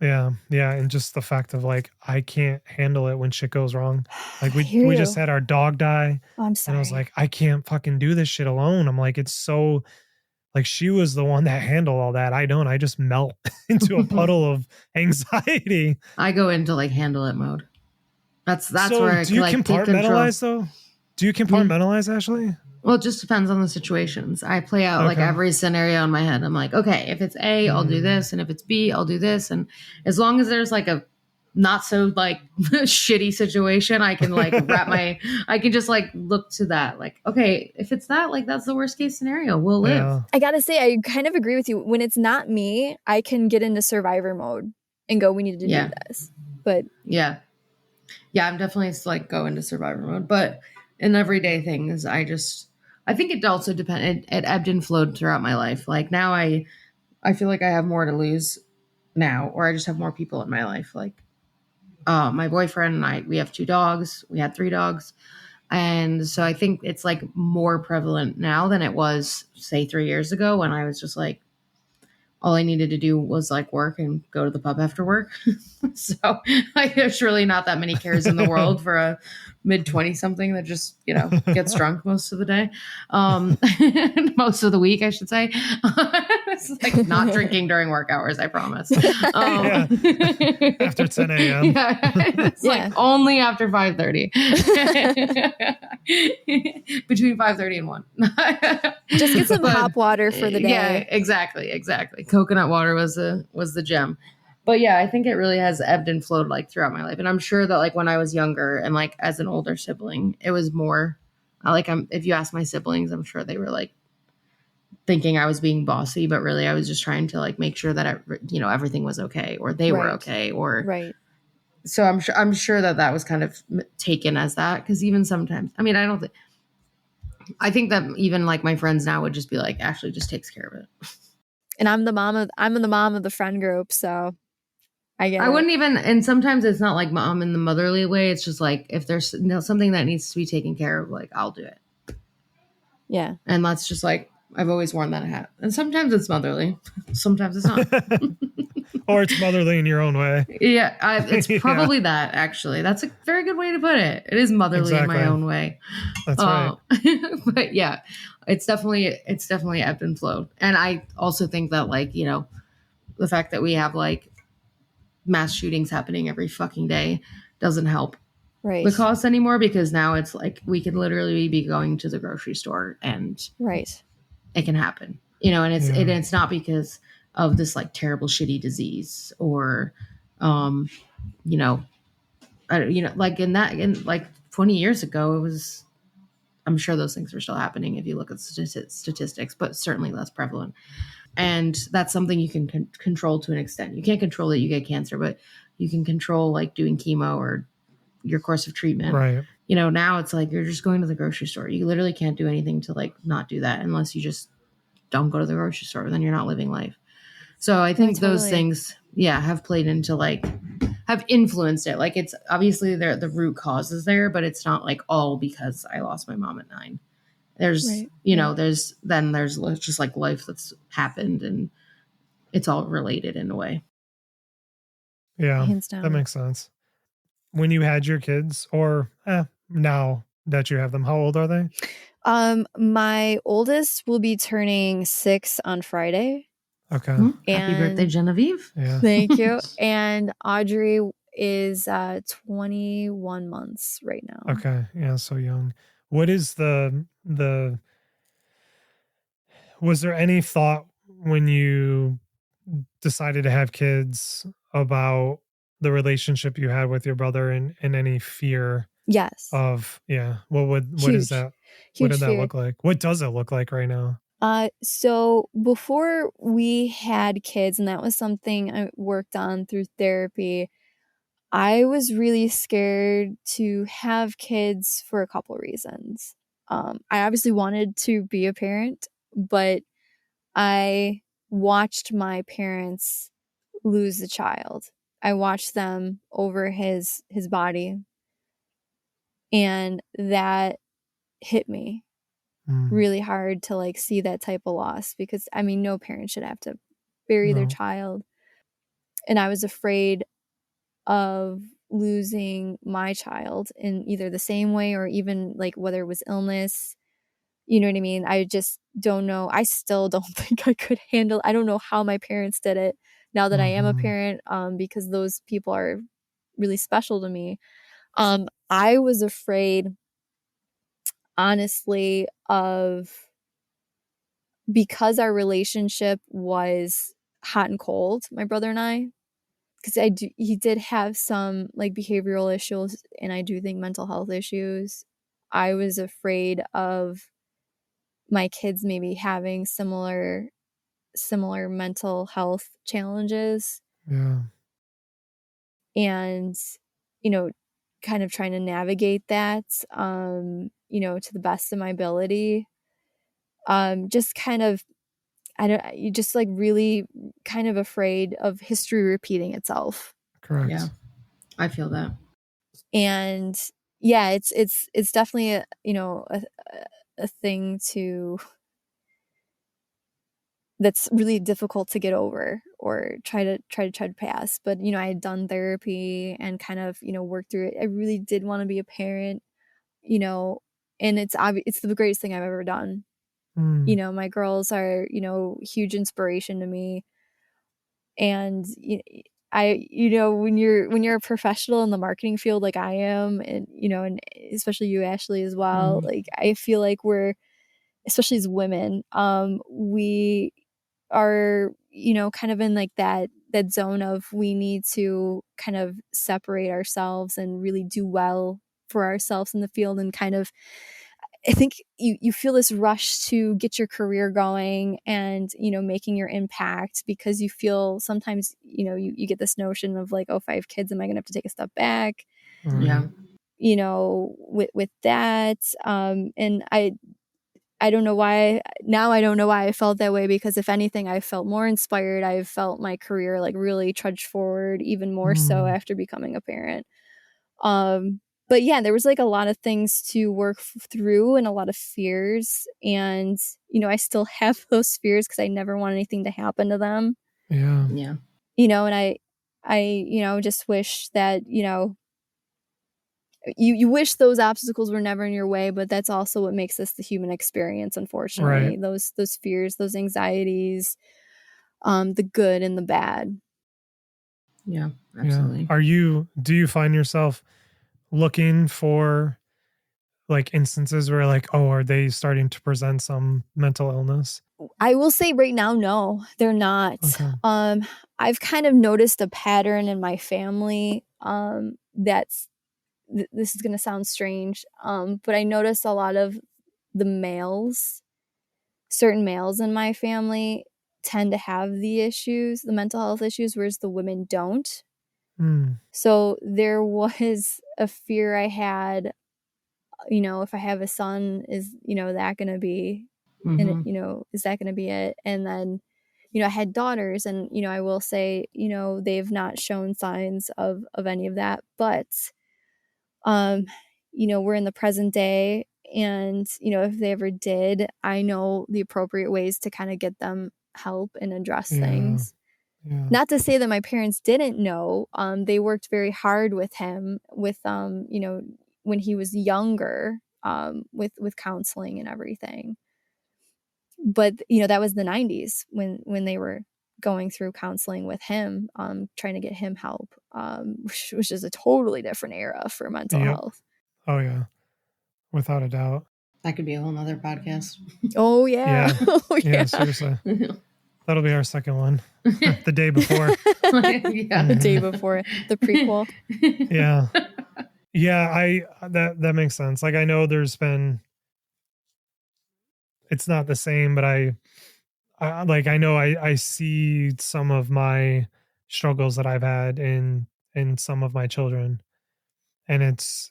Yeah. And just the fact of like, I can't handle it when shit goes wrong. Like we just had our dog die. Oh, I'm sorry. And I was like, I can't fucking do this shit alone. I'm like, it's so like, she was the one that handled all that. I don't, I just melt into a puddle of anxiety. I go into like handle it mode. That's so where I do you like compartmentalize though? Do you compartmentalize, Ashley? Well, it just depends on the situations. I play out like every scenario in my head. I'm like, okay, if it's A, I'll do this. And if it's B, I'll do this. And as long as there's like a not so like shitty situation, I can like I can just like look to that. Like, okay, if it's that, like that's the worst case scenario. We'll live. Yeah. I gotta say, I kind of agree with you. When it's not me, I can get into survivor mode and go, we need to do this. But yeah, I'm definitely like go into survivor mode. But in everyday things, I think it also depends. It ebbed and flowed throughout my life. Like now I feel like I have more to lose now, or I just have more people in my life. Like my boyfriend and I, we have 2 dogs. We had 3 dogs. And so I think it's like more prevalent now than it was, say, 3 years ago, when I was just like, all I needed to do was like work and go to the pub after work. So like, there's really not that many cares in the world for a mid-20 something that just, gets drunk most of the day. Most of the week, I should say. It's like not drinking during work hours, I promise. After 10 a.m. Yeah, it's like only after 5:30. Between 5:30 and 1. Just get some hop water for the day. Yeah, exactly. Coconut water was the gem. But yeah, I think it really has ebbed and flowed like throughout my life. And I'm sure that like when I was younger and like as an older sibling, it was more like if you ask my siblings, I'm sure they were like thinking I was being bossy, but really I was just trying to like make sure that everything was okay, or they were okay, or right. So I'm sure that was kind of taken as that, because even sometimes, I mean, I think that even like my friends now would just be like, Ashley just takes care of it. And I'm the mom of the friend group, so I wouldn't even, and sometimes it's not like mom in the motherly way. It's just like, if there's something that needs to be taken care of, like I'll do it. Yeah. And that's just like, I've always worn that hat. And sometimes it's motherly, sometimes it's not. Or it's motherly in your own way. Yeah, it's Yeah. probably that, actually. That's a very good way to put it. It is motherly in my Exactly. own way. That's right. But yeah, it's definitely ebbed and flowed. And I also think that, like, you know, the fact that we have like mass shootings happening every fucking day doesn't help Right. the cause anymore, because now it's like we can literally be going to the grocery store and Right. it can happen, you know, and Yeah. it's not because of this like terrible shitty disease or you know, like in like 20 years ago, it was, I'm sure those things are still happening if you look at statistics, but certainly less prevalent. And that's something you can control to an extent. You can't control that you get cancer, but you can control like doing chemo or your course of treatment. Right. You know, now it's like you're just going to the grocery store. You literally can't do anything to like not do that unless you just don't go to the grocery store. Then you're not living life. So I think those totally. things, yeah, have played into like, have influenced it. Like it's obviously the root cause is there, but it's not like all because I lost my mom at 9. There's, Right. you know, there's just like life that's happened and it's all related in a way. Yeah. Hands down. That makes sense. When you had your kids, or now that you have them, how old are they? My oldest will be turning 6 on Friday. Okay. Happy birthday, Genevieve. Yeah. Thank you. And Audrey is 21 months right now. Okay. Yeah. So young. What is was there any thought when you decided to have kids about the relationship you had with your brother and any fear Yes. of, what is that? Huge What did that fear. look like? What does it look like right now? So before we had kids, and that was something I worked on through therapy, I was really scared to have kids for a couple reasons. I obviously wanted to be a parent, but I watched my parents lose a child. I watched them over his body, and that hit me really hard to like see that type of loss, because I mean, no parent should have to bury their child. And I was afraid of losing my child in either the same way or even like whether it was illness. You know what I mean? I just don't know. I still don't think I could handle. I don't know how my parents did it now that I am a parent, because those people are really special to me. I was afraid, honestly, of, because our relationship was hot and cold, my brother and I, because he did have some like behavioral issues, and I do think mental health issues. I was afraid of my kids maybe having similar mental health challenges. Yeah. And, you know, kind of trying to navigate that, to the best of my ability. Just kind of, you just like really kind of afraid of history repeating itself. Correct. Yeah, I feel that. And yeah, it's definitely a thing that's really difficult to get over or try to pass. But I had done therapy and kind of worked through it. I really did want to be a parent, and it's the greatest thing I've ever done. My girls are huge inspiration to me. And when you're a professional in the marketing field like I am, and especially you, Ashley, as well, like I feel like we're, especially as women, we are kind of in like that zone of we need to kind of separate ourselves and really do well for ourselves in the field, and kind of, I think you feel this rush to get your career going and, making your impact, because you feel sometimes, you get this notion of like, oh, 5 kids, am I going to have to take a step back? Yeah. With that. And I don't know why now. I don't know why I felt that way, because if anything, I felt more inspired. I felt my career like really trudge forward even more so after becoming a parent. But yeah, there was like a lot of things to work through and a lot of fears. And, I still have those fears because I never want anything to happen to them. Yeah. Yeah. And I just wish that, you wish those obstacles were never in your way, but that's also what makes this the human experience, unfortunately. Right. Those fears, those anxieties, the good and the bad. Yeah, absolutely. Yeah. Do you find yourself looking for like instances where like, oh, are they starting to present some mental illness? I will say right now, no, they're not. Okay. I've kind of noticed a pattern in my family. This is going to sound strange. But I notice a lot of certain males in my family tend to have the mental health issues, whereas the women don't. So there was a fear I had, if I have a son, is, that going to be, and is that going to be it? And then, I had daughters, and, I will say, they've not shown signs of any of that, but, we're in the present day, and, if they ever did, I know the appropriate ways to kind of get them help and address things. Yeah. Not to say that my parents didn't know. They worked very hard with him with, when he was younger, with counseling and everything. But, that was the 90s when they were going through counseling with him, trying to get him help, which is a totally different era for mental health. Oh, yeah. Without a doubt. That could be a whole nother podcast. Oh, yeah. Yeah, seriously. That'll be our second one. The day before. The day before, the prequel. Yeah. Yeah, that makes sense. Like, I know it's not the same, but I know I see some of my struggles that I've had in some of my children. And it's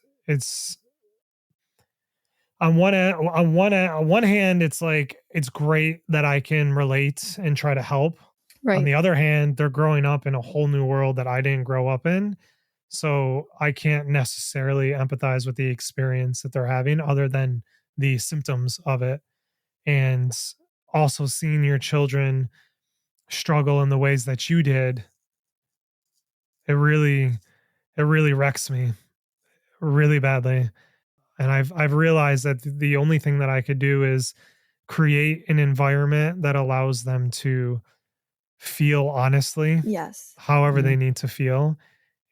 on one hand, it's like, it's great that I can relate and try to help. Right. On the other hand, they're growing up in a whole new world that I didn't grow up in. So I can't necessarily empathize with the experience that they're having other than the symptoms of it. And also seeing your children struggle in the ways that you did, it really wrecks me really badly. And I've realized that the only thing that I could do is create an environment that allows them to feel honestly, Yes. however they need to feel,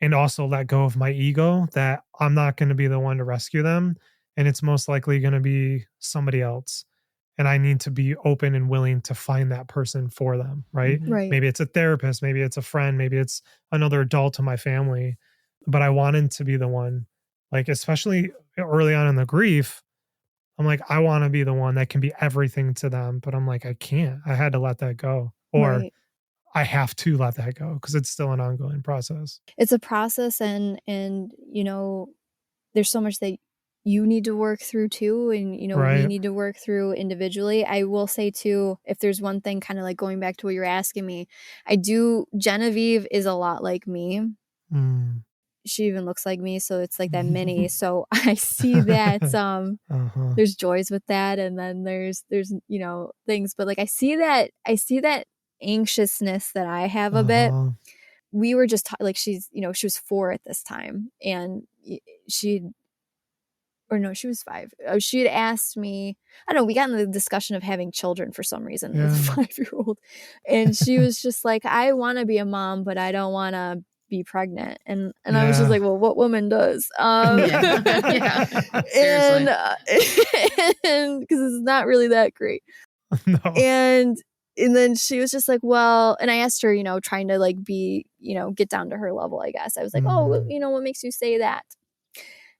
and also let go of my ego that I'm not going to be the one to rescue them, and it's most likely going to be somebody else. And I need to be open and willing to find that person for them, right? Right. Maybe it's a therapist, maybe it's a friend, maybe it's another adult in my family, but I wanted to be the one, like, especially early on in the grief, I'm like, I want to be the one that can be everything to them, but I'm like, I can't. I had to let that go, or Right. I have to let that go because it's still an ongoing process. It's a process, and there's so much that you need to work through too, and we need to work through individually. I will say too, if there's one thing, kind of like going back to what you're asking me, Genevieve is a lot like me. She even looks like me, so it's like that mini. So I see that there's joys with that, and then there's things, but like I see that anxiousness that I have a bit. We were just like, she was 4 at this time, and she was 5. She had asked me, I don't know, we got in the discussion of having children for some reason with a 5-year-old. And she was just like, I want to be a mom, but I don't want to be pregnant. And I was just like, well, what woman does? Seriously. And because it's not really that great. No. And then she was just like, well, and I asked her, trying to like be, get down to her level, I guess. I was like, oh, what makes you say that?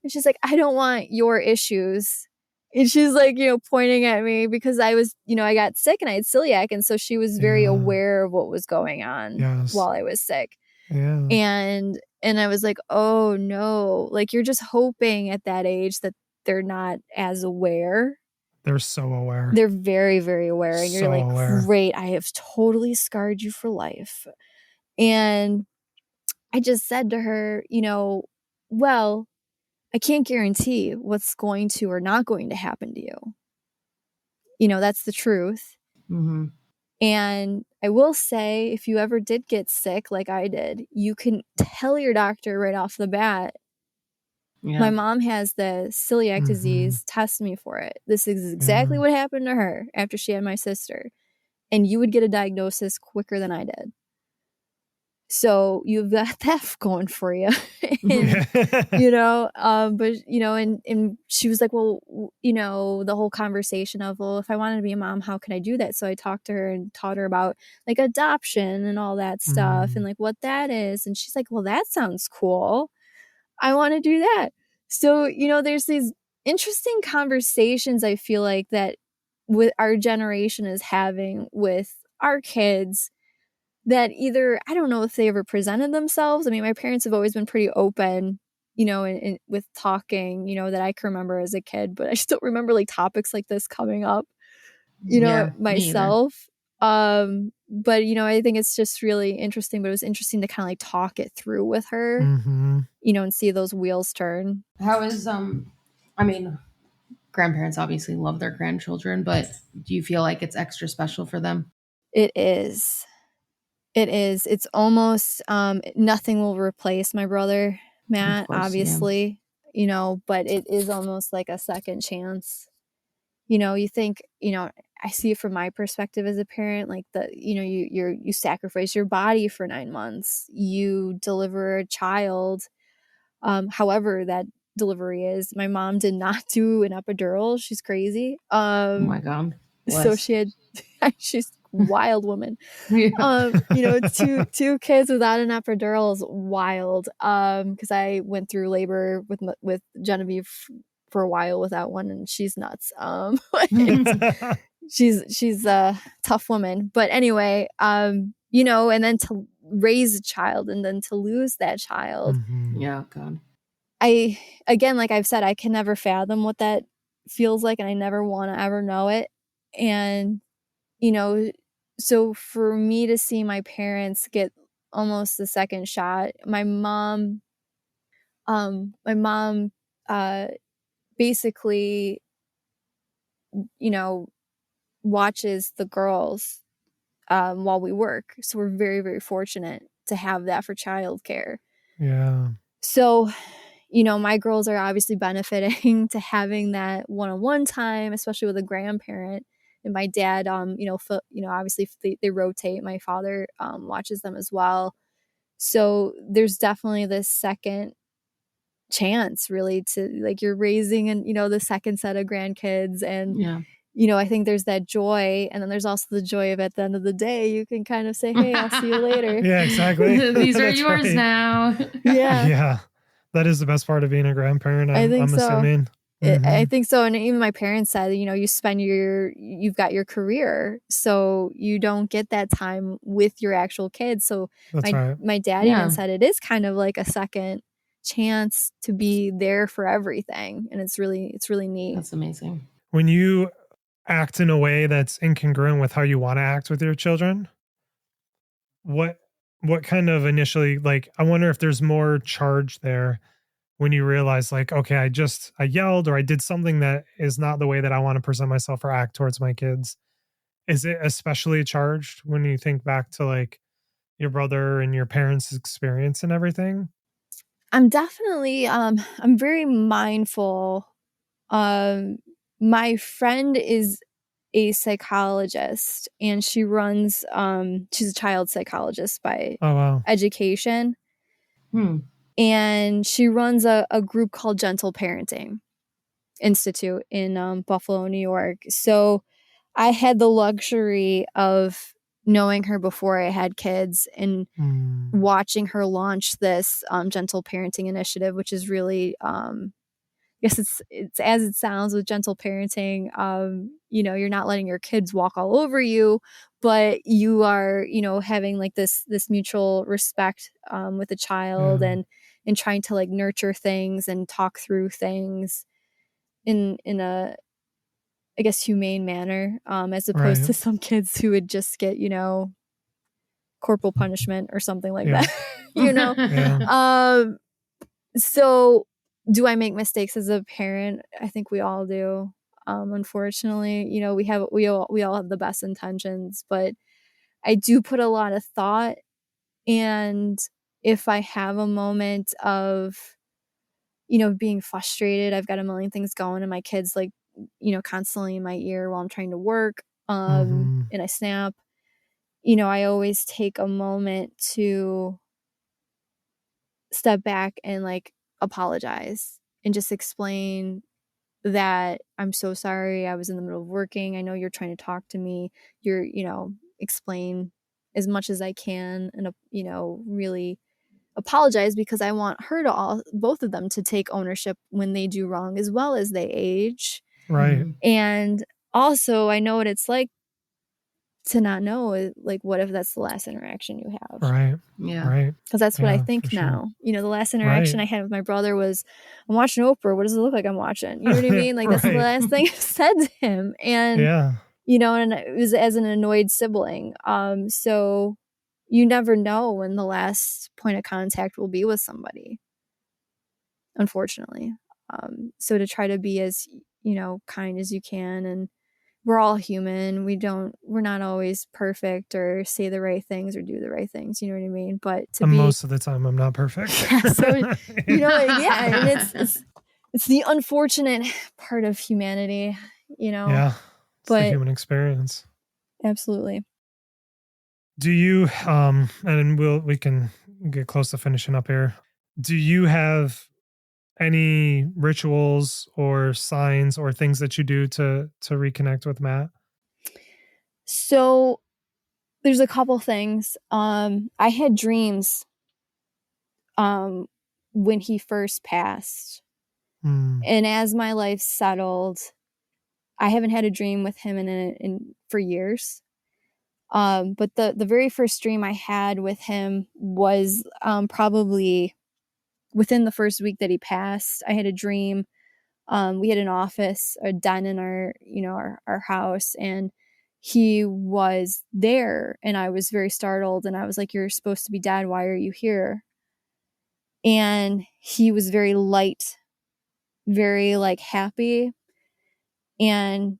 And she's like, I don't want your issues. And she's like, pointing at me because I was, I got sick and I had celiac. And so she was very aware of what was going on while I was sick. Yeah. And I was like, oh no, like you're just hoping at that age that they're not as aware. They're so aware. They're very, very aware. And you're like, aware. Great, I have totally scarred you for life. And I just said to her, well, I can't guarantee what's going to or not going to happen to you. You know, that's the truth. Mm-hmm. And I will say, if you ever did get sick like I did, you can tell your doctor right off the bat, Yeah. my mom has the celiac Mhm. disease, test me for it. This is exactly what happened to her after she had my sister. And you would get a diagnosis quicker than I did. So you've got that going for you. And, you know, but, you know, and she was like, well, you know, the whole conversation of, well, if I wanted to be a mom, how could I do that? So I talked to her and taught her about like adoption and all that stuff and like what that is. And she's like, well, that sounds cool. I want to do that. So, you know, there's these interesting conversations I feel like that with our generation is having with our kids that either, I don't know if they ever presented themselves. I mean, my parents have always been pretty open, you know, and with talking, you know, that I can remember as a kid, but I just don't remember like topics like this coming up, you know, myself. But, you know, I think it's just really interesting, but it was interesting to kind of like talk it through with her, you know, and see those wheels turn. How is, I mean, grandparents obviously love their grandchildren, but do you feel like it's extra special for them? It is. It is. It's almost nothing will replace my brother, Matt, course, obviously, you know, but it is almost like a second chance. You know, you think, you know, I see it from my perspective as a parent, like you know, you sacrifice your body for 9 months, you deliver a child, however that delivery is. My mom did not do an epidural. She's crazy. Oh my God. So she had, she's a wild woman. Yeah. You know, two kids without an epidural is wild. Because I went through labor with Genevieve for a while without one, and she's nuts. She's a tough woman. But anyway, you know, and then to raise a child and then to lose that child. Yeah, God. Again, like I've said, I can never fathom what that feels like, and I never want to ever know it. And, you know, so for me to see my parents get almost a second shot, my mom basically, you know, watches the girls while we work. So we're very, very fortunate to have that for childcare. Yeah. So, you know, my girls are obviously benefiting to having that one-on-one time, especially with a grandparent. And my dad, you know, obviously they rotate. My father watches them as well. So there's definitely this second chance, really, to like you're raising and, you know, the second set of grandkids. And, Yeah. you know, I think there's that joy. And then there's also the joy of at the end of the day, you can kind of say, hey, I'll see you later. Yeah, exactly. These are yours now. Yeah. Yeah. That is the best part of being a grandparent. I'm assuming. I think so. And even my parents said, you know, you've got your career, so you don't get that time with your actual kids. So That's right. My dad even said it is kind of like a second chance to be there for everything. And it's really neat. That's amazing. When you act in a way that's incongruent with how you want to act with your children, what kind of initially, like, I wonder if there's more charge there when you realize like, okay, I yelled or I did something that is not the way that I want to present myself or act towards my kids. Is it especially charged when you think back to like your brother and your parents' experience and everything? I'm definitely I'm very mindful. My friend is a psychologist, and she runs she's a child psychologist by education. And she runs a group called Gentle Parenting Institute in Buffalo, New York. So I had the luxury of knowing her before I had kids and watching her launch this gentle parenting initiative, which is really I guess it's as it sounds with gentle parenting. You know, you're not letting your kids walk all over you, but you are, you know, having like this mutual respect with the child and trying to like nurture things and talk through things in a, I guess, humane manner, as opposed to some kids who would just get, you know, corporal punishment or something like that, you know? So do I make mistakes as a parent? I think we all do. Unfortunately, you know, we all have the best intentions, but I do put a lot of thought. And if I have a moment of, you know, being frustrated, I've got a million things going, and my kids like, you know, constantly in my ear while I'm trying to work, and I snap, you know, I always take a moment to step back and like apologize and just explain that I'm so sorry. I was in the middle of working. I know you're trying to talk to me. You're, you know, explain as much as I can and, you know, really apologize, because I want her to both of them to take ownership when they do wrong as well as they age. Right. And also I know what it's like to not know, like, what if that's the last interaction you have? Right. Yeah. Right. Because that's what I Yeah, think for sure. now. You know, the last interaction Right. I had with my brother was, I'm watching Oprah. What does it look like I'm watching? You know what I mean? Like, that's the Right. last thing I said to him. And, Yeah. you know, and it was as an annoyed sibling. So you never know when the last point of contact will be with somebody, unfortunately. So to try to be as, you know, kind as you can, and we're all human. We're not always perfect or say the right things or do the right things. You know what I mean? But to be, most of the time I'm not perfect. yeah, so, you know, yeah. And it's the unfortunate part of humanity, you know, Yeah. It's the but human experience. absolutely. Do you, and we can get close to finishing up here. Do you have any rituals or signs or things that you do to reconnect with Matt? So there's a couple things. I had dreams, when he first passed. And as my life settled, I haven't had a dream with him in for years. But the very first dream I had with him was probably within the first week that he passed. I had a dream. We had an office, a den in our, you know, our house, and he was there, and I was very startled, and I was like, "You're supposed to be dead. Why are you here?" And he was very light, very like happy, and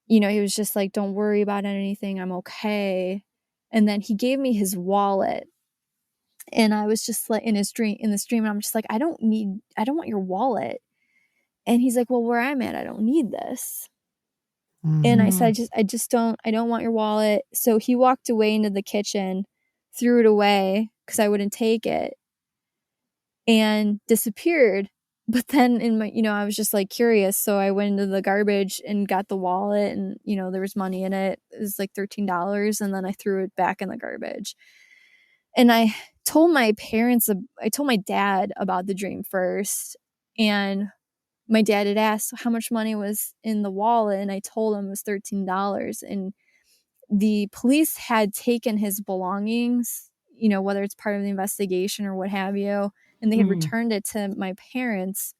you know, he was just like, "Don't worry about anything. I'm okay." And then he gave me his wallet. And I was just like in this dream, and I'm just like, I don't want your wallet. And he's like, well, where I'm at, I don't need this. And I said, I don't want your wallet. So he walked away into the kitchen, threw it away because I wouldn't take it, and disappeared. But then in my, you know, I was just like curious. So I went into the garbage and got the wallet, and, you know, there was money in it. It was like $13. And then I threw it back in the garbage. And I told my dad about the dream first. And my dad had asked how much money was in the wallet. And I told him it was $13. And the police had taken his belongings, you know, whether it's part of the investigation or what have you, and they had returned it to my parents.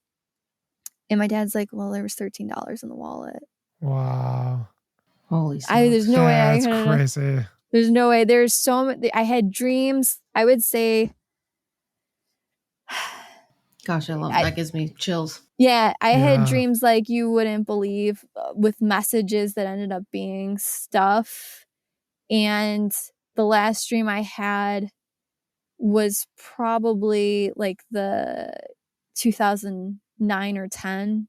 And my dad's like, well, there was $13 in the wallet. Wow. Holy smokes. There's no way I That's could. crazy. There's no way. There's so many. I had dreams. I would say, Gosh, I love that. Gives me chills. yeah, I had dreams like you wouldn't believe, with messages that ended up being stuff. And the last dream I had was probably like the 2009 or 10.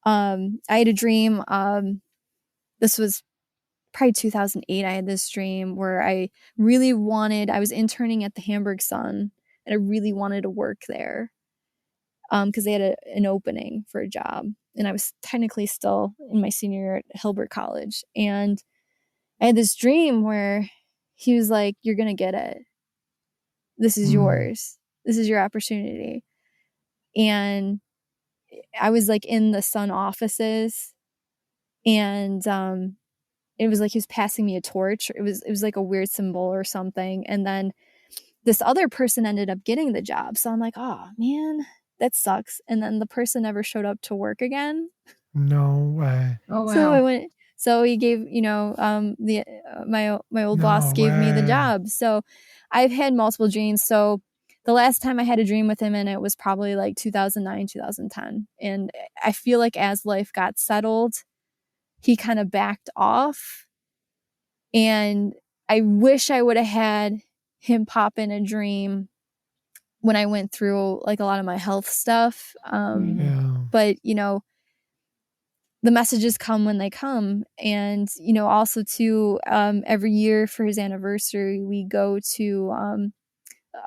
I had a dream. This was probably 2008. I had this dream where I was interning at the Hamburg Sun, and I really wanted to work there because they had an opening for a job. And I was technically still in my senior year at Hilbert College. And I had this dream where he was like, you're going to get it. This is yours. This is your opportunity. And I was like in the Sun offices, and it was like he was passing me a torch. It was like a weird symbol or something. And then this other person ended up getting the job. So I'm like, oh man, that sucks. And then the person never showed up to work again. No way. Oh wow. So I went. So he gave, you know, my old boss gave me the job. So I've had multiple dreams. So the last time I had a dream with him in it was probably like 2009, 2010. And I feel like as life got settled, he kind of backed off. And I wish I would have had him pop in a dream when I went through like a lot of my health stuff. But, you know, the messages come when they come. And, you know, also too, every year for his anniversary, we go to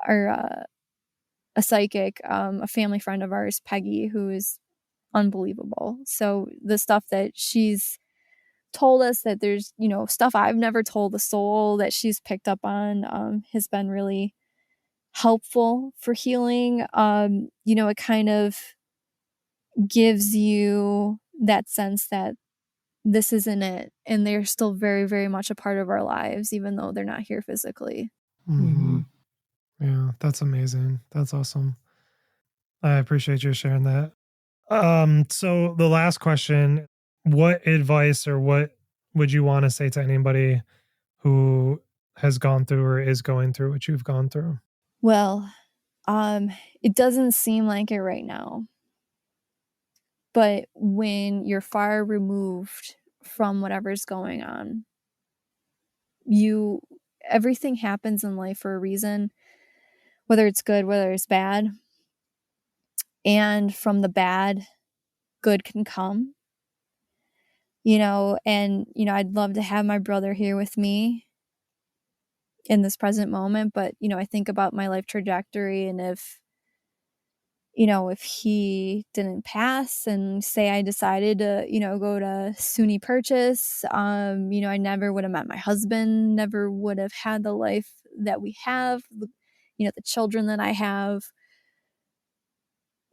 a psychic, a family friend of ours, Peggy, who is unbelievable. So the stuff that she's told us, that there's, you know, stuff I've never told the soul that she's picked up on, has been really helpful for healing. You know, it kind of gives you that sense that this isn't it, and they're still very, very much a part of our lives, even though they're not here physically. Yeah, that's amazing. That's awesome. I appreciate you sharing that. So the last question, what advice or what would you want to say to anybody who has gone through or is going through what you've gone through? Well, it doesn't seem like it right now. But when you're far removed from whatever's going on, everything happens in life for a reason, whether it's good, whether it's bad. And from the bad, good can come. You know, and, you know, I'd love to have my brother here with me in this present moment. But, you know, I think about my life trajectory, and if he didn't pass and say I decided to, you know, go to SUNY Purchase, you know, I never would have met my husband, never would have had the life that we have, you know, the children that I have.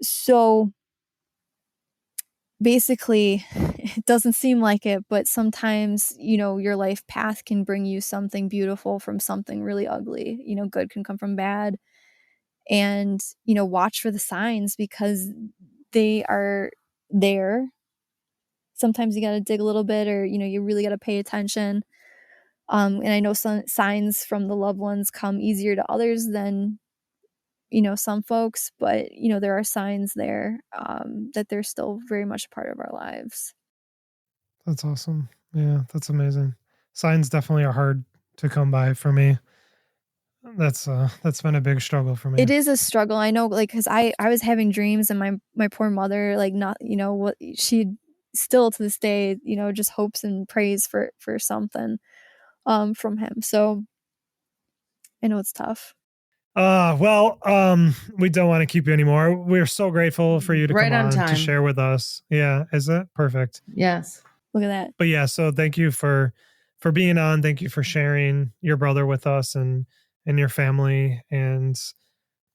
So basically, it doesn't seem like it, but sometimes, you know, your life path can bring you something beautiful from something really ugly. You know, good can come from bad. And, you know, watch for the signs, because they are there. Sometimes you got to dig a little bit, or, you know, you really got to pay attention. And I know some signs from the loved ones come easier to others than, you know, some folks, but, you know, there are signs there, that they're still very much a part of our lives. That's awesome. Yeah, that's amazing. Signs definitely are hard to come by for me. That's been a big struggle for me. It is a struggle. I know, like, because I was having dreams, and my poor mother, like, not, you know, what she still to this day, you know, just hopes and prays for something from him. So I know it's tough. Well, we don't want to keep you anymore. We're so grateful for you to Right come on on to time. share with us. Yeah, is it perfect? Yes. Look at that. But yeah, so thank you for being on. Thank you for sharing your brother with us and your family. And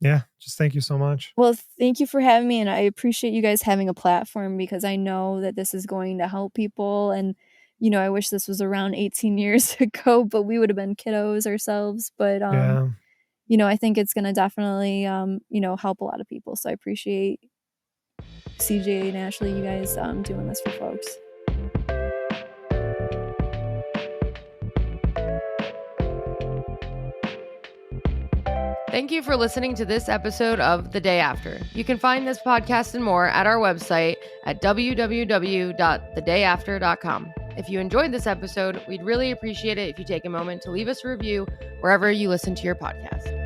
yeah, just thank you so much. Well, thank you for having me, and I appreciate you guys having a platform, because I know that this is going to help people. And, you know, I wish this was around 18 years ago, but we would have been kiddos ourselves. But, Yeah, you know, I think it's going to definitely, you know, help a lot of people. So I appreciate CJ and Ashley, you guys doing this for folks. Thank you for listening to this episode of The Day After. You can find this podcast and more at our website at www.thedayafter.com. If you enjoyed this episode, we'd really appreciate it if you take a moment to leave us a review wherever you listen to your podcast.